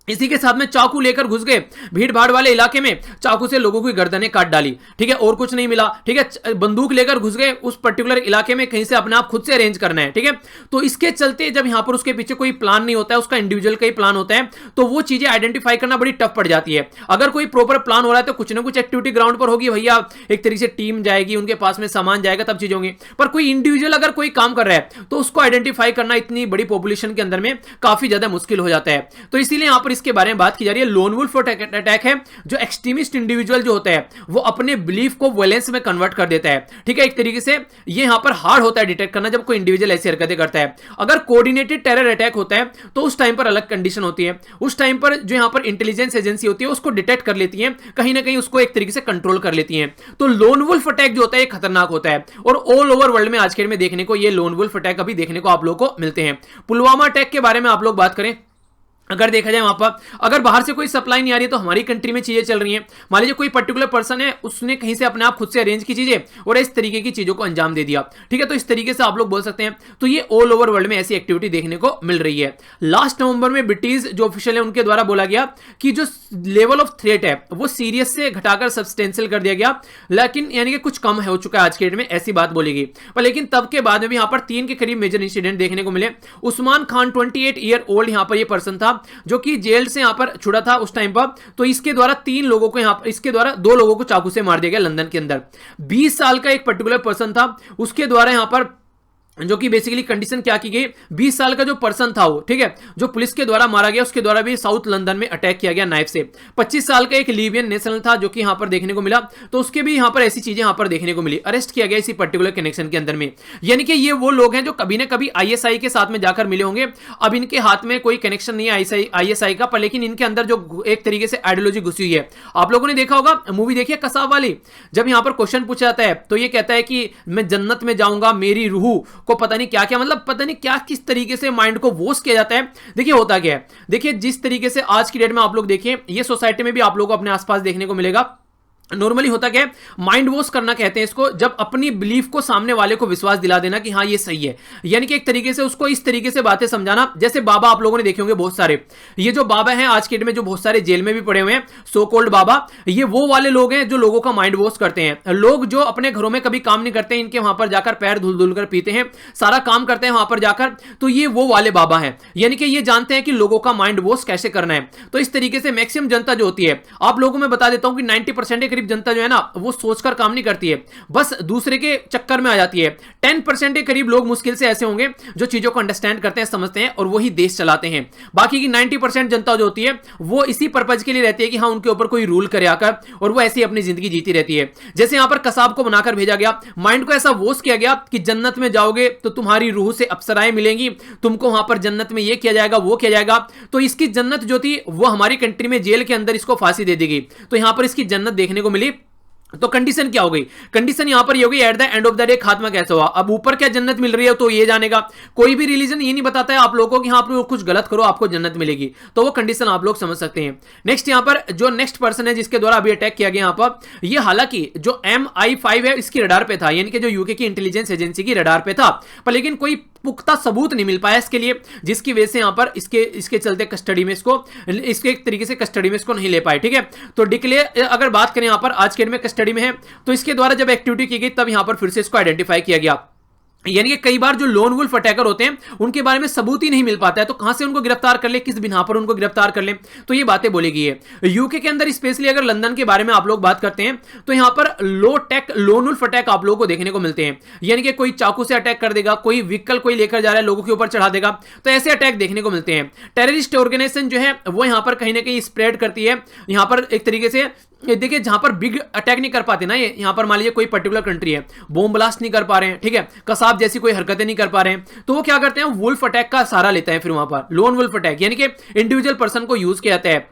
इसी के साथ में चाकू लेकर घुस गए भीड़ भाड़ वाले इलाके में, चाकू से लोगों की गर्दनें काट डाली, ठीक है, और कुछ नहीं मिला, ठीक है। बंदूक लेकर घुस गए उस पर्टिकुलर इलाके में, कहीं से अपने आप खुद से अरेंज करना है, ठीक है। तो इसके चलते जब यहां पर उसके पीछे कोई प्लान नहीं होता है, उसका इंडिविजुअल का ही प्लान होता है, तो वो चीजें आइडेंटिफाई करना बड़ी टफ पड़ जाती है। अगर कोई प्रॉपर प्लान हो रहा है तो कुछ ना कुछ एक्टिविटी ग्राउंड पर होगी, भैया एक तरीके से टीम जाएगी, उनके पास में सामान जाएगा, तब चीज होंगी। पर कोई इंडिविजुअल अगर कोई काम कर रहा है तो उसको आइडेंटिफाई करना इतनी बड़ी पॉपुलेशन के अंदर में काफी ज्यादा मुश्किल हो जाता है। तो इसीलिए यहां पर इसके बारे में बात की जा रही है। लोन वुल्फ अटैक है जो एक्सट्रीमिस्ट इंडिविजुअल जो होता है वो अपने बिलीफ को वायलेंस में कन्वर्ट कर देता है, ठीक है। एक तरीके से ये यहां पर हार्ड होता है डिटेक्ट करना जब कोई इंडिविजुअल ऐसी हरकतें करता है। अगर कोऑर्डिनेटेड टेरर अटैक होता है तो उस टाइम पर अलग कंडीशन होती है, उस टाइम पर जो यहां पर इंटेलिजेंस एजेंसी होती है उसको डिटेक्ट कर लेती है, कहीं ना कहीं उसको एक तरीके से कंट्रोल कर लेती है। तो लोन वुल्फ अटैक जो होता है खतरनाक होता है और ऑल ओवर वर्ल्ड में आज के दिन में देखने को ये लोन वुल्फ अटैक अभी देखने को आप लोगों को मिलते हैं। पुलवामा अटैक के बारे में आप लोग बात करें, अगर देखा जाए वहां पर अगर बाहर से कोई सप्लाई नहीं आ रही है तो हमारी कंट्री में चीजें चल रही हैं, मान लीजिए कोई पर्टिकुलर पर्सन है उसने कहीं से अपने आप खुद से अरेंज की चीजें और इस तरीके की चीजों को अंजाम दे दिया, ठीक है, तो इस तरीके से आप लोग बोल सकते हैं। तो ये ऑल ओवर वर्ल्ड में ऐसी एक्टिविटी देखने को मिल रही है। लास्ट नवंबर में ब्रिटिश जो ऑफिशियल है उनके द्वारा बोला गया कि जो लेवल ऑफ थ्रेट है वो सीरियस से घटाकर सब्सटेंशियल कर दिया गया, लेकिन यानी कि कुछ कम हो चुका है आज के डेट में, ऐसी बात बोली गई। पर लेकिन तब के बाद में भी यहाँ पर 3 के करीब मेजर इंसिडेंट देखने को मिले। उस्मान खान 28 ईयर ओल्ड यहाँ पर ये पर्सन था जो कि जेल से यहां पर छुड़ा था उस टाइम पर, तो इसके द्वारा 3 लोगों को यहां पर, इसके द्वारा 2 लोगों को चाकू से मार दिया गया लंदन के अंदर। 20 साल का एक पर्टिकुलर पर्सन था, उसके द्वारा यहां पर जो कि बेसिकली कंडीशन क्या की गई, 20 साल का जो पर्सन था वो, ठीक है, जो पुलिस के द्वारा मारा गया, उसके द्वारा भी साउथ लंदन में अटैक किया गया नाइफ से। 25 साल का एक लीबियन नेशनल था जो कि यहां पर देखने को मिला, तो उसके भी यहां पर ऐसी चीजें यहां पर देखने को मिली, अरेस्ट किया गया इसी पर्टिकुलर कनेक्शन के अंदर में। यानी कि ये वो लोग हैं जो कभी ना कभी आईएसआई के साथ में जाकर मिले होंगे। अब इनके हाथ में कोई कनेक्शन नहीं है आईएसआई का, पर लेकिन इनके अंदर जो एक तरीके से आइडियोलॉजी घुसी हुई है। आप लोगों ने देखा होगा मूवी देखिए कसाब वाली, जब यहां पर क्वेश्चन पूछा जाता है तो ये कहता है कि मैं जन्नत में जाऊंगा, मेरी रूह को पता नहीं क्या क्या, मतलब पता नहीं क्या किस तरीके से माइंड को वॉश किया जाता है। देखिए होता क्या है, देखिए जिस तरीके से आज की डेट में आप लोग देखिए, ये सोसाइटी में भी आप लोगों को अपने आसपास देखने को मिलेगा। नॉर्मली होता क्या है, माइंड वॉश करना कहते हैं इसको, जब अपनी बिलीफ को सामने वाले को विश्वास दिला देना कि हाँ ये सही है, यानी कि एक तरीके से उसको इस तरीके से बातें समझाना। जैसे बाबा आप लोगों ने देखे होंगे बहुत सारे, ये जो बाबा हैं आज के डेट में जो बहुत सारे जेल में भी पड़े हुए हैं, सो कॉल्ड बाबा, ये वो वाले लोग हैं जो लोगों का माइंड वॉश करते हैं। लोग जो अपने घरों में कभी काम नहीं करते, इनके वहां पर जाकर पैर धुल धुल कर पीते हैं, सारा काम करते हैं वहां पर जाकर, तो ये वो वाले बाबा हैं। यानी कि ये जानते हैं कि लोगों का माइंड वॉश कैसे करना है। तो इस तरीके से मैक्सिमम जनता जो होती है, आप लोगों में बता देता हूं कि 90% के करीब जनता जो है ना, वो सोचकर काम नहीं करती है, बस दूसरे के चक्कर में आ जाती है। 10% के करीब लोग मुश्किल से ऐसे होंगे जो चीजों को अंडरस्टैंड करते हैं, समझते हैं और वही देश चलाते हैं। बाकी की 90% जनता जो होती है वो इसी पर्पज के लिए रहती है कि हाँ उनके ऊपर कोई रूल करे आकर, और वो ऐसी अपनी जिंदगी जीती रहती है। जैसे यहां पर कसाब को बनाकर भेजा गया, माइंड को ऐसा वॉश किया गया कि जन्नत में जाओगे तो तुम्हारी रूह से अप्सराएं मिलेंगी, तुमको वहां पर जन्नत में ये किया जाएगा वो किया जाएगा। तो इसकी जन्नत जो थी वो हमारी कंट्री में जेल के अंदर इसको फांसी दे दी गई, तो यहां पर इसकी जन्नत देखने को मिली। तो कंडीशन क्या हो गई, कंडीशन यहां पर ये हो गई, at the end of the day खात्मा कैसे हुआ। अब ऊपर क्या जन्नत मिल रही है तो ये जानेगा, कोई भी रिलीजन ये नहीं बताता है आप लोगों को कि हाँ आप लोग कुछ गलत करो आपको जन्नत मिलेगी, तो वो कंडीशन आप लोग समझ सकते हैं। नेक्स्ट यहां पर जो नेक्स्ट पर्सन है जिसके द्वारा अभी अटैक किया गया यहां पर, ये हालांकि जो MI5 है इसकी रडार पे था, यानी कि जो यूके की इंटेलिजेंस एजेंसी की रडार पे था, पर लेकिन कोई पुख्ता सबूत नहीं मिल पाया इसके लिए, जिसकी वजह से यहां पर इसके चलते कस्टडी में इसके एक तरीके से कस्टडी में इसको नहीं ले पाए, ठीक है। तो डिक्लेयर अगर बात करें यहां पर आज के डेट में कस्टडी में है, तो इसके द्वारा जब एक्टिविटी की गई तब यहां पर फिर से इसको आइडेंटिफाई किया गया। यानी कि कई बार जो लोन वुल्फ अटैकर होते हैं उनके बारे में सबूत ही नहीं मिल पाता है, तो कहां से उनको गिरफ्तार कर ले, किस बिना पर उनको गिरफ्तार कर ले, तो ये बातें बोली गई है। यूके के अंदर स्पेशली अगर लंदन के बारे में आप लोग बात करते हैं तो यहां पर लो टेक लोन वुल्फ अटैक आप लोगों को देखने को मिलते हैं। यानी कि कोई चाकू से अटैक कर देगा, कोई व्हीकल कोई लेकर जा रहा है लोगों के ऊपर चढ़ा देगा, तो ऐसे अटैक देखने को मिलते हैं। टेररिस्ट ऑर्गेनाइजेशन जो है वो यहां पर कहीं ना कहीं स्प्रेड करती है, यहां पर एक तरीके से देखिए जहां पर बिग अटैक नहीं कर पाते ना, ये यहां पर मान लीजिए कोई पर्टिकुलर कंट्री है, बॉम्ब ब्लास्ट नहीं कर पा रहे हैं, ठीक है, कसाब जैसी कोई हरकतें नहीं कर पा रहे हैं, तो वो क्या करते हैं, वुल्फ अटैक का सहारा लेते हैं। फिर वहां पर लोन वुल्फ अटैक यानी कि इंडिविजुअल पर्सन को यूज किया जाता है।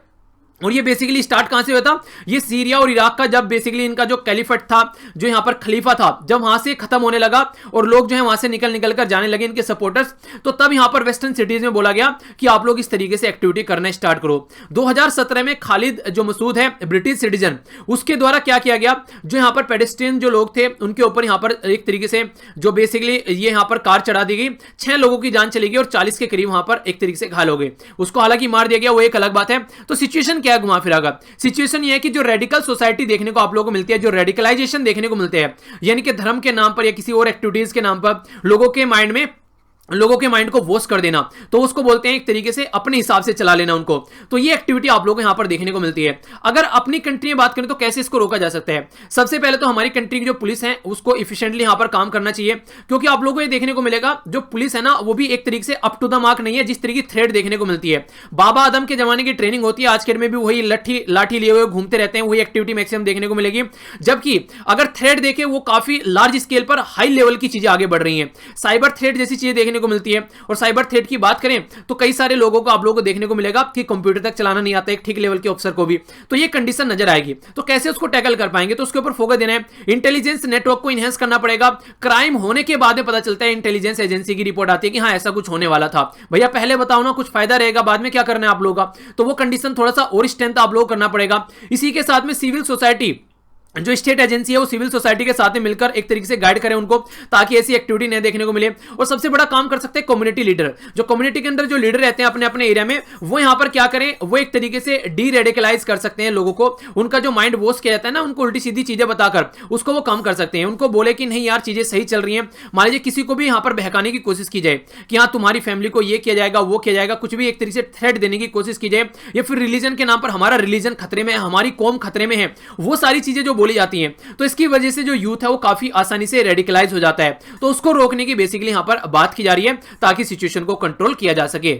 और ये बेसिकली स्टार्ट कहां से हुआ था, ये सीरिया और इराक का जब बेसिकली इनका जो कैलिफेट था, जो यहां पर खलीफा था, जब वहां से खत्म होने लगा और लोग जो है वहां से निकल कर जाने लगे इनके सपोर्टर्स, तो तब यहां पर वेस्टर्न सिटीज में बोला गया कि आप लोग इस तरीके से एक्टिविटी करना स्टार्ट करो। 2017 में खालिद जो मसूद है ब्रिटिश सिटीजन, उसके द्वारा क्या किया गया, जो यहां पर पेडेस्ट्रियन जो लोग थे उनके ऊपर यहां पर एक तरीके से जो बेसिकली ये यहां पर कार चढ़ा दी गई, 6 लोगों की जान चली गई और 40 के करीब वहां पर एक तरीके से घायल हो गए। उसको हालांकि मार दिया गया, वो एक अलग बात है। तो सिचुएशन क्या घुमा फिरागा, सिचुएशन ये है कि जो रेडिकल सोसाइटी देखने को आप लोगों को मिलती है, जो रेडिकलाइजेशन देखने को मिलते हैं, यानी कि धर्म के नाम पर या किसी और एक्टिविटीज के नाम पर लोगों के माइंड को वॉश कर देना, तो उसको बोलते हैं एक तरीके से अपने हिसाब से चला लेना उनको। तो ये एक्टिविटी आप लोगों को यहां पर देखने को मिलती है। अगर अपनी कंट्री में बात करें तो कैसे इसको रोका जा सकता है, सबसे पहले तो हमारी कंट्री की जो पुलिस है उसको इफिशिएंटली यहां पर काम करना चाहिए, क्योंकि आप लोगों को ये देखने को मिलेगा जो पुलिस है ना वो भी एक तरीके से अप टू द मार्क नहीं है, जिस तरीके की थ्रेड देखने को मिलती है। बाबा आदम के जमाने की ट्रेनिंग होती है, आज के में भी वही लाठी लिए हुए घूमते रहते हैं, वही एक्टिविटी मैक्सिमम देखने को मिलेगी। जबकि अगर थ्रेड देखें वो काफी लार्ज स्केल पर हाई लेवल की चीजें आगे बढ़ रही हैं, साइबर थ्रेड जैसी चीजें देखने को मिलती है। और साइबर थ्रेट की बात करें तो कई सारे लोगों को आप लोगों को देखने को मिलेगा कि कंप्यूटर तक चलाना नहीं आता एक ठीक लेवल के ऑफिसर को भी, तो ये कंडीशन नजर आएगी। तो कैसे उसको टैकल कर पाएंगे, तो उसके ऊपर फोकस देना है, इंटेलिजेंस नेटवर्क को इनहेंस करना पड़ेगा। क्राइम होने के बाद में पता चलता है, इंटेलिजेंस एजेंसी की रिपोर्ट आती है कि हाँ ऐसा कुछ होने वाला था, भैया पहले बताओ ना, कुछ फायदा रहेगा, बाद में क्या करना है आप लोगों का, तो वो कंडीशन थोड़ा सा और स्ट्रेंथ आप लोगों को करना पड़ेगा। इसी के साथ में सिविल सोसाइटी जो स्टेट एजेंसी है वो सिविल सोसाइटी के साथ में मिलकर एक तरीके से गाइड करें उनको, ताकि ऐसी एक्टिविटी नहीं देखने को मिले। और सबसे बड़ा काम कर सकते हैं कम्युनिटी लीडर, जो कम्युनिटी के अंदर जो लीडर रहते हैं अपने अपने एरिया में, वो यहां पर क्या करें, वो एक तरीके से डी रेडिकलाइज कर सकते हैं लोगों को, उनका जो माइंड वॉश किया जाता है ना, उनको उल्टी सीधी चीजें बताकर उसको वो कम कर सकते हैं। उनको बोले कि नहीं यार चीजें सही चल रही हैं, मान लीजिए किसी को भी यहां पर बहकाने की कोशिश की जाए कि हाँ तुम्हारी फैमिली को ये किया जाएगा वो किया जाएगा, कुछ भी एक तरीके से थ्रेट देने की कोशिश की जाए, या फिर रिलीजन के नाम पर हमारा रिलीजन खतरे में है, हमारी कौम खतरे में है, वो सारी चीजें जो बोली जाती हैं, तो इसकी वजह से जो यूथ है वो काफी आसानी से रेडिकलाइज हो जाता है। तो उसको रोकने की बेसिकली यहां पर बात की जा रही है ताकि सिचुएशन को कंट्रोल किया जा सके।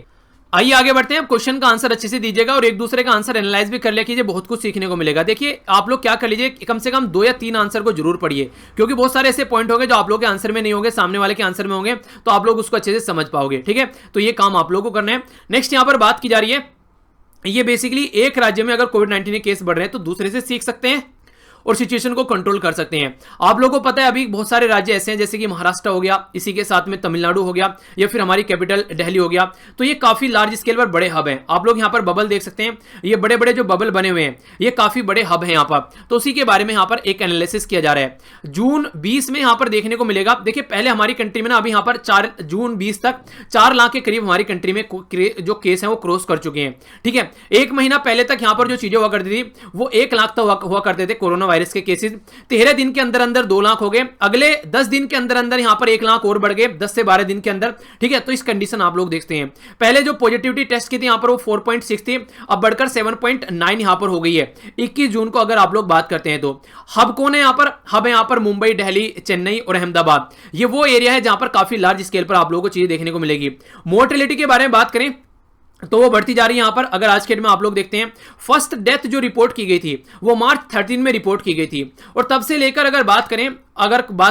आइए आगे बढ़ते हैं। क्वेश्चन का आंसर अच्छे से दीजिएगा और एक दूसरे का आंसर एनालाइज भी कर लिया कीजिए, बहुत कुछ सीखने को मिलेगा। देखिए आप लोग क्या कर लीजिए, कम से कम 2 या 3 आंसर को जरूर पढ़िए, क्योंकि बहुत सारे ऐसे पॉइंट होंगे जो आप लोग के आंसर में नहीं होंगे, सामने वाले के आंसर में होंगे, तो आप लोग उसको अच्छे से समझ पाओगे। ठीक है, तो ये काम आप लोगों को करना है। नेक्स्ट यहां पर बात की जा रही है, ये बेसिकली एक राज्य में अगर कोविड-19 के केस बढ़ रहे हैं तो दूसरे से सीख सकते हैं और सिचुएशन को कंट्रोल कर सकते हैं। आप लोगों को पता है अभी बहुत सारे राज्य ऐसे हैं, जैसे कि महाराष्ट्र हो गया, इसी के साथ में तमिलनाडु हो गया, या फिर हमारी कैपिटल दिल्ली हो गया, तो ये काफी लार्ज स्केल पर बड़े हब हैं। आप लोग यहां पर बबल देख सकते हैं, ये बड़े बड़े जो बबल बने हुए हैं ये काफी बड़े हब हैं यहां पर, तो उसी के बारे में यहां पर एक एनालिसिस किया जा रहा है। जून 20 में यहां पर देखने को मिलेगा, देखिए पहले हमारी कंट्री में ना अभी यहां पर जून 20 तक 4 लाख के करीब हमारी कंट्री में जो केस हैं वो क्रॉस कर चुके हैं। ठीक है, एक महीना पहले तक यहां पर जो चीजें हुआ करती थी वो 1 लाख तक हुआ करते थे कोरोना वायरस के केसेस, 13 दिन के अंदर अंदर 2 लाख हो गए, अगले 10 दिन के अंदर अंदर यहां पर 1 लाख और बढ़ गए 10 से 12 दिन के अंदर। ठीक है, तो इस कंडीशन आप लोग देखते हैं, पहले जो पॉजिटिविटी टेस्ट की थी यहां पर वो 4.6 थी, अब बढ़कर 7.9 यहां पर हो गई है 21 जून को अगर आप लोग बात करते हैं तो। हब कौन है यहां पर? हब है यहां पर मुंबई, दिल्ली, चेन्नई और अहमदाबाद। ये वो एरिया है जहां पर काफी लार्ज स्केल पर आप लोगों को चीजें देखने को मिलेगी। मोर्टेलिटी के बारे में बात करें तो वो बढ़ती जा रही है। यहां पर अगर आज के डेट में आप लोग देखते हैं, फर्स्ट डेथ जो रिपोर्ट की गई थी वो मार्च 13 में रिपोर्ट की गई थी, और तब से लेकर अगर बात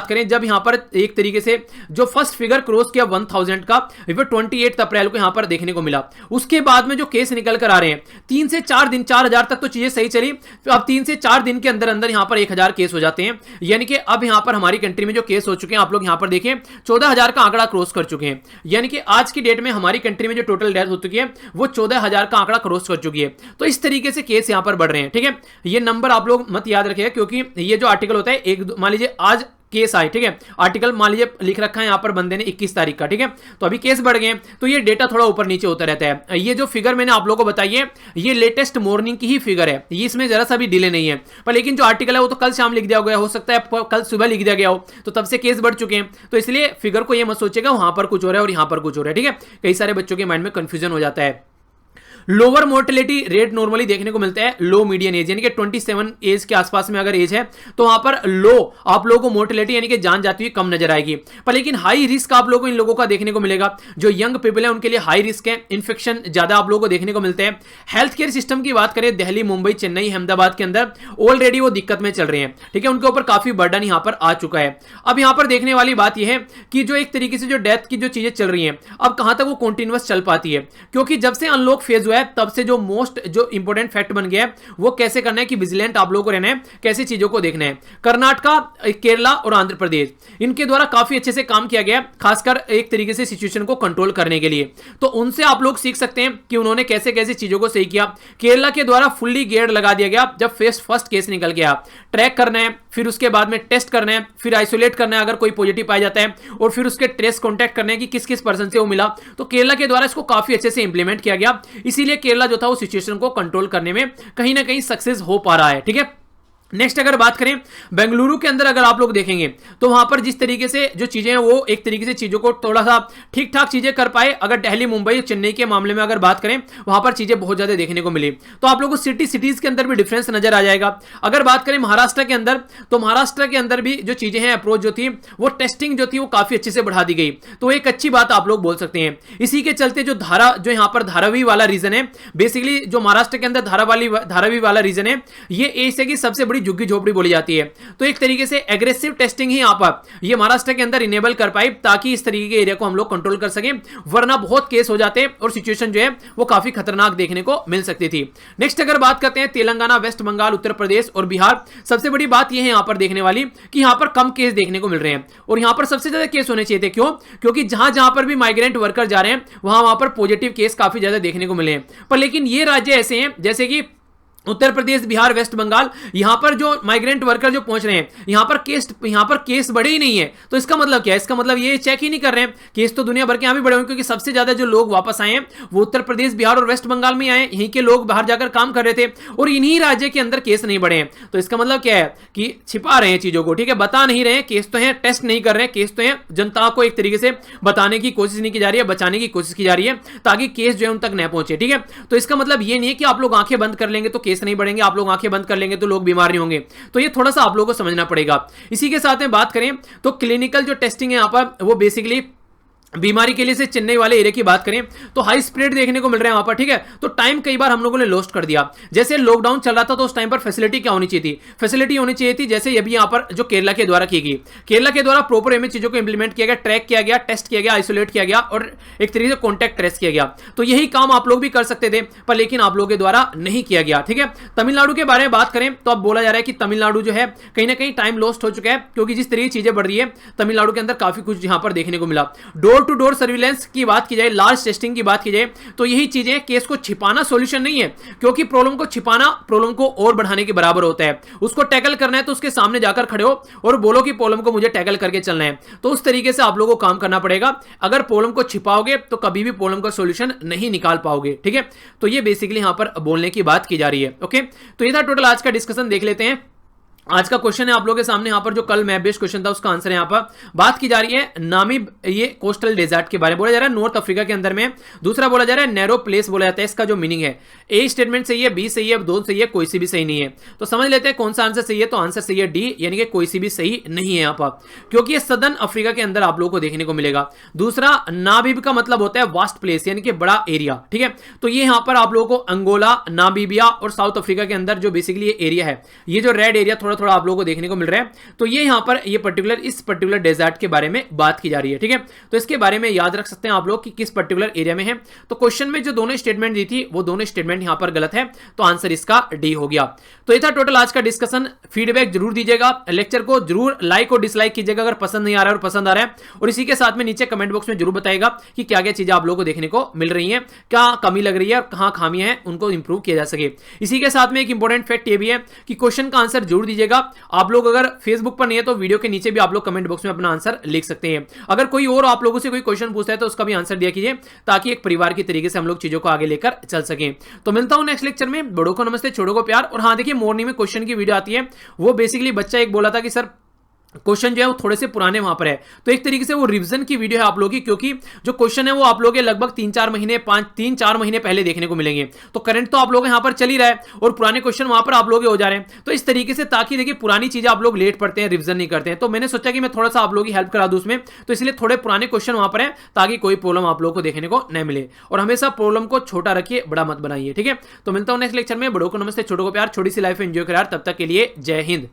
करें जब यहां पर एक तरीके से जो फर्स्ट फिगर क्रॉस किया 1000 का, वो 28 अप्रैल को यहां पर देखने को मिला। उसके बाद में जो केस निकल कर आ रहे हैं 3 से 4 दिन, 4000 तक तो चीजें सही चली, तो अब 3 से 4 दिन के अंदर अंदर यहां पर 1000 केस हो जाते हैं। यानी कि अब यहां पर हमारी कंट्री में जो केस हो चुके हैं आप लोग यहां पर देखें 14000 का आंकड़ा क्रॉस कर चुके हैं। यानी कि आज की डेट में हमारी कंट्री में जो टोटल डेथ हो चुकी है वो 14000 का आंकड़ा क्रॉस कर चुकी है। तो इस तरीके से केस यहां पर बढ़ रहे हैं। ठीक है, ये नंबर आप लोग मत याद रखिएगा, क्योंकि ये जो आर्टिकल होता है एक मान लीजिए आज केस आए, ठीक है, आर्टिकल मान लीजिए लिख रखा है यहां पर बंदे ने 21 तारीख का, ठीक है, तो अभी केस बढ़ गए तो ये डेटा थोड़ा ऊपर नीचे होता रहता है। ये जो फिगर मैंने आप लोगों को बताई है ये लेटेस्ट मॉर्निंग की ही फिगर है, ये इसमें जरा सा भी डिले नहीं है, पर लेकिन जो आर्टिकल है वो तो कल शाम लिख दिया गया, हो सकता है कल सुबह लिख दिया गया हो, तो तब से केस बढ़ चुके हैं। तो इसलिए फिगर को ये मत सोचेगा वहां पर कुछ हो रहा है और यहां पर कुछ हो रहा है। ठीक है, कई सारे बच्चों के माइंड में कंफ्यूजन हो जाता है। लोअर मोर्टेलिटी रेट नॉर्मली देखने को मिलता है लो मीडियन एज, यानी कि 27 एज के आसपास में अगर एज है तो वहां पर लो आप लोगों को मोर्टेलिटी यानी कि जान जाती हुई कम नजर आएगी। पर लेकिन हाई रिस्क आप लोगों को इन लोगों का देखने को मिलेगा, जो यंग पीपल है उनके लिए हाई रिस्क है, इन्फेक्शन ज्यादा आप लोगों को देखने को मिलते हैं। हेल्थ केयर सिस्टम की बात करें दिल्ली, मुंबई, चेन्नई, अहमदाबाद के अंदर ऑलरेडी वो दिक्कत में चल रहे हैं। ठीक है, उनके ऊपर काफी बर्डन यहां पर आ चुका है। अब यहां पर देखने वाली बात यह है कि जो एक तरीके से जो डेथ की जो चीजें चल रही हैं अब कहां तक वो कंटिन्यूअस चल पाती है, क्योंकि जब से अनलॉक फेज हुआ है तब से जो मोस्ट जो इंपॉर्टेंट फैक्ट बन गया है वो कैसे करना है कि विजिलेंट आप लोगों को रहना है, कैसे चीजों को देखना है। कर्नाटका, केरला और आंध्र प्रदेश इनके द्वारा काफी अच्छे से काम किया गया, खासकर एक तरीके से सिचुएशन को कंट्रोल करने के लिए, तो उनसे आप लोग सीख सकते हैं कि उन्होंने कैसे कैसे चीजों को सही किया। केरला के द्वारा फुल्ली गेयर लगा दिया गया, जब फर्स्ट केस निकल गया ट्रैक करना है, फिर उसके बाद में टेस्ट करना है, फिर आइसोलेट करना है अगर कोई पॉजिटिव पाया जाता है, और फिर उसके ट्रेस कॉन्टैक्ट करने की किस किस पर्सन से वो मिला। तो केरला के द्वारा इसको काफी अच्छे से इंप्लीमेंट किया गया, इसीलिए केरला जो था वो सिचुएशन को कंट्रोल करने में कहीं ना कहीं सक्सेस हो पा रहा है। ठीक है, नेक्स्ट अगर बात करें बेंगलुरु के अंदर अगर आप लोग देखेंगे तो वहां पर जिस तरीके से जो चीजें हैं वो एक तरीके से चीजों को थोड़ा सा ठीक ठाक चीजें कर पाए। अगर दिल्ली, मुंबई, चेन्नई के मामले में अगर बात करें वहां पर चीजें बहुत ज्यादा देखने को मिली, तो आप लोगों को सिटीज के अंदर भी डिफरेंस नजर आ जाएगा। अगर बात करें महाराष्ट्र के अंदर तो महाराष्ट्र के अंदर भी जो चीजें हैं अप्रोच जो थी वो टेस्टिंग जो थी वो काफी अच्छे से बढ़ा दी गई, तो एक अच्छी बात आप लोग बोल सकते हैं। इसी के चलते जो यहाँ पर धारावी वाला रीजन है, बेसिकली जो महाराष्ट्र के अंदर धारावी वाला रीजन है, ये एशिया की सबसे बड़ी झुग्गी झोपड़ी बोली जाती है। तो एक तरीके से एग्रेसिव टेस्टिंग ही यहां पर ये महाराष्ट्र के अंदर इनेबल कर पाई, ताकि इस तरीके के एरिया को हम लोग कंट्रोल कर सकें, वरना बहुत केस हो जाते और सिचुएशन जो है वो काफी खतरनाक देखने को मिल सकती थी। नेक्स्ट अगर बात करते हैं तेलंगाना, वेस्ट बंगाल, उत्तर प्रदेश और बिहार, सबसे बड़ी बात यह है यहां पर देखने वाली कि यहां पर कम केस देखने को मिल रहे हैं, और यहां पर सबसे ज्यादा केस होने चाहिए थे। क्यों? क्योंकि जहां जहां पर भी माइग्रेंट वर्कर जा रहे हैं वहां पर पॉजिटिव केस काफी ज्यादा देखने को मिले हैं। पर लेकिन ये राज्य ऐसे हैं जैसे कि उत्तर प्रदेश, बिहार, वेस्ट बंगाल, यहां पर जो माइग्रेंट वर्कर जो पहुंच रहे हैं यहां पर केस बढ़े ही नहीं है। तो इसका मतलब क्या है? इसका मतलब ये चेक ही नहीं कर रहे हैं, केस तो दुनिया भर के यहां भी बढ़े हुए, क्योंकि सबसे ज्यादा जो लोग वापस आए हैं वो उत्तर प्रदेश, बिहार और वेस्ट बंगाल में आए, यहीं के लोग बाहर जाकर काम कर रहे थे और इन्हीं राज्य के अंदर केस नहीं बढ़े हैं। तो इसका मतलब क्या है कि छिपा रहे हैं चीजों को, ठीक है, बता नहीं रहे हैं, केस तो है, टेस्ट नहीं कर रहे हैं, केस तो है, जनता को एक तरीके से बताने की कोशिश नहीं की जा रही है, बचाने की कोशिश की जा रही है ताकि केस जो है उन तक न पहुंचे। ठीक है, तो इसका मतलब ये नहीं है कि आप लोग आंखें बंद कर लेंगे तो केस केस नहीं बढ़ेंगे, आप लोग आंखें बंद कर लेंगे तो लोग बीमार नहीं होंगे। तो ये थोड़ा सा आप लोगों को समझना पड़ेगा। इसी के साथ में बात करें तो क्लिनिकल जो टेस्टिंग है यहां पर वो बेसिकली बीमारी के लिए से चेन्नई वाले एरिया की बात करें तो हाई स्प्रेड देखने को मिल रहा है वहां पर, ठीक है। तो टाइम कई बार हम लोगों ने लॉस्ट कर दिया। जैसे लॉकडाउन चल रहा था तो उस टाइम पर फैसिलिटी क्या होनी चाहिए थी, फैसिलिटी होनी चाहिए थी जैसे अभी यहां पर जो केरला के द्वारा की गई, केरला के द्वारा प्रॉपर वे में चीजों को इंप्लीमेंट किया गया, ट्रैक किया गया, टेस्ट किया गया, आइसोलेट किया गया और एक तरीके से कॉन्टैक्ट ट्रेस किया गया। तो यही काम आप लोग भी कर सकते थे पर लेकिन आप लोगों के द्वारा नहीं किया गया, ठीक है। तमिलनाडु के बारे में बात करें तो अब बोला जा रहा है कि तमिलनाडु जो है कहीं ना कहीं टाइम लॉस्ट हो चुका है, क्योंकि जिस तरीके चीजें बढ़ रही है तमिलनाडु के अंदर काफी कुछ यहां पर देखने को मिला। डोर टू डोर सर्विलेंस की बात की जाए, लार्ज टेस्टिंग की बात की जाए तो यही चीजें, केस को छिपाना सॉल्यूशन नहीं है, क्योंकि प्रॉब्लम को छिपाना प्रॉब्लम को और बढ़ाने के बराबर होता है। उसको टैकल करना है तो उसके सामने जाकर खड़े हो और बोलो कि प्रॉब्लम को मुझे टैकल करके चलना है। तो उस तरीके से आप लोगों को काम करना पड़ेगा। अगर प्रॉब्लम को छिपाओगे तो कभी भी प्रॉब्लम का सॉल्यूशन नहीं निकाल पाओगे, ठीक है। तो ये बेसिकली यहां पर बोलने की बात की जा रही है। ओके, तो ये था टोटल आज का डिस्कशन। देख लेते हैं आज का क्वेश्चन है आप लोगों के सामने यहां पर, जो कल मैप बेस्ड क्वेश्चन था उसका आंसर यहां पर बात की जा रही है नामीब, ये कोस्टल डेजर्ट के बारे में बोला जा रहा है, नॉर्थ अफ्रीका के अंदर में। दूसरा बोला जा रहा है नैरो प्लेस बोला जाता है। इसका जो मीनिंग है ए स्टेटमेंट सही है, बी सही है, दो सही है, कोई सी भी सही नहीं है। तो समझ लेते हैं कौन सा आंसर सही है। तो आंसर सही है डी, यानी कि कोई सी भी सही नहीं है यहां पर, क्योंकि ये सदर्न अफ्रीका के अंदर आप लोगों को देखने को मिलेगा। दूसरा नामीब का मतलब होता है वास्ट प्लेस, यानी कि बड़ा एरिया, ठीक है। तो ये यहां पर आप लोगों को अंगोला, नामीबिया और साउथ अफ्रीका के अंदर जो बेसिकली ये एरिया है, ये जो रेड एरिया थोड़ा थोड़ा आप लोगों को देखने को मिल रहा है। तो ये यहां पर ये पर्टिकुलर इस पर्टिकुलर डेजर्ट के बारे में बात की जा रही है, ठीक है। तो इसके बारे में याद रख सकते हैं आप लोग कि किस पर्टिकुलर एरिया में है। तो क्वेश्चन में जो दोनों स्टेटमेंट दी थी वो दोनों स्टेटमेंट यहां पर गलत है, तो आंसर इसका डी हो गया। तो ये था टोटल आज का डिस्कशन। फीडबैक जरूर दीजिएगा, लेक्चर को जरूर लाइक और डिसलाइक कीजिएगा अगर पसंद नहीं आ रहा है और पसंद आ रहा है, और इसी के साथ में नीचे कमेंट बॉक्स में जरूर बताइएगा कि क्या क्या चीजें आप लोगों को देखने को मिल रही हैं, क्या कमी लग रही है और कहां खामियां हैं, उनको इंप्रूव किया जा सके। इसी के साथ में एक इंपॉर्टेंट फैक्ट ये भी है कि क्वेश्चन का आंसर जरूर दीजिएगा। आप लोग अगर फेसबुक पर नहीं है तो वीडियो के नीचे भी आप लोग कमेंट बॉक्स में अपना आंसर लिख सकते हैं। अगर कोई और आप लोगों से कोई क्वेश्चन पूछता है तो उसका भी आंसर दिया कीजिए, ताकि एक परिवार की तरीके से हम लोग चीजों को आगे लेकर चल सकें। तो मिलता हूं नेक्स्ट लेक्चर में। बड़ों को नमस्ते, छोटों को प्यार। और हाँ देखिए, मॉर्निंग में क्वेश्चन की वीडियो आती है, वो बेसिकली बच्चा एक बोला था कि सर क्वेश्चन जो है वो थोड़े से पुराने वहां पर है, तो एक तरीके से वो रिवीजन की वीडियो है आप लोगों की, क्योंकि जो क्वेश्चन है वो आप लोगों के लगभग 3-4 महीने पहले देखने को मिलेंगे। तो करंट तो आप लोग यहां पर चल ही रहा है और पुराने क्वेश्चन वहां पर आप लोग हो जा रहे हैं। तो इस तरीके से, ताकि देखिए पुरानी चीजें आप लोग लेट पढ़ते हैं, रिवीजन नहीं करते हैं, तो मैंने सोचा कि मैं थोड़ा सा आप लोगों की हेल्प करा दूं उसमें। तो इसलिए थोड़े पुराने क्वेश्चन वहां पर है, ताकि कोई प्रॉब्लम आप लोगों को देखने को न मिले। और हमेशा प्रॉब्लम को छोटा रखिए, बड़ा मत बनाइए, ठीक है। तो मिलता हूं नेक्स्ट लेक्चर में। बड़ों को नमस्ते, छोटों को प्यार। छोटी सी लाइफ एंजॉय करा। तब तक के लिए जय हिंद।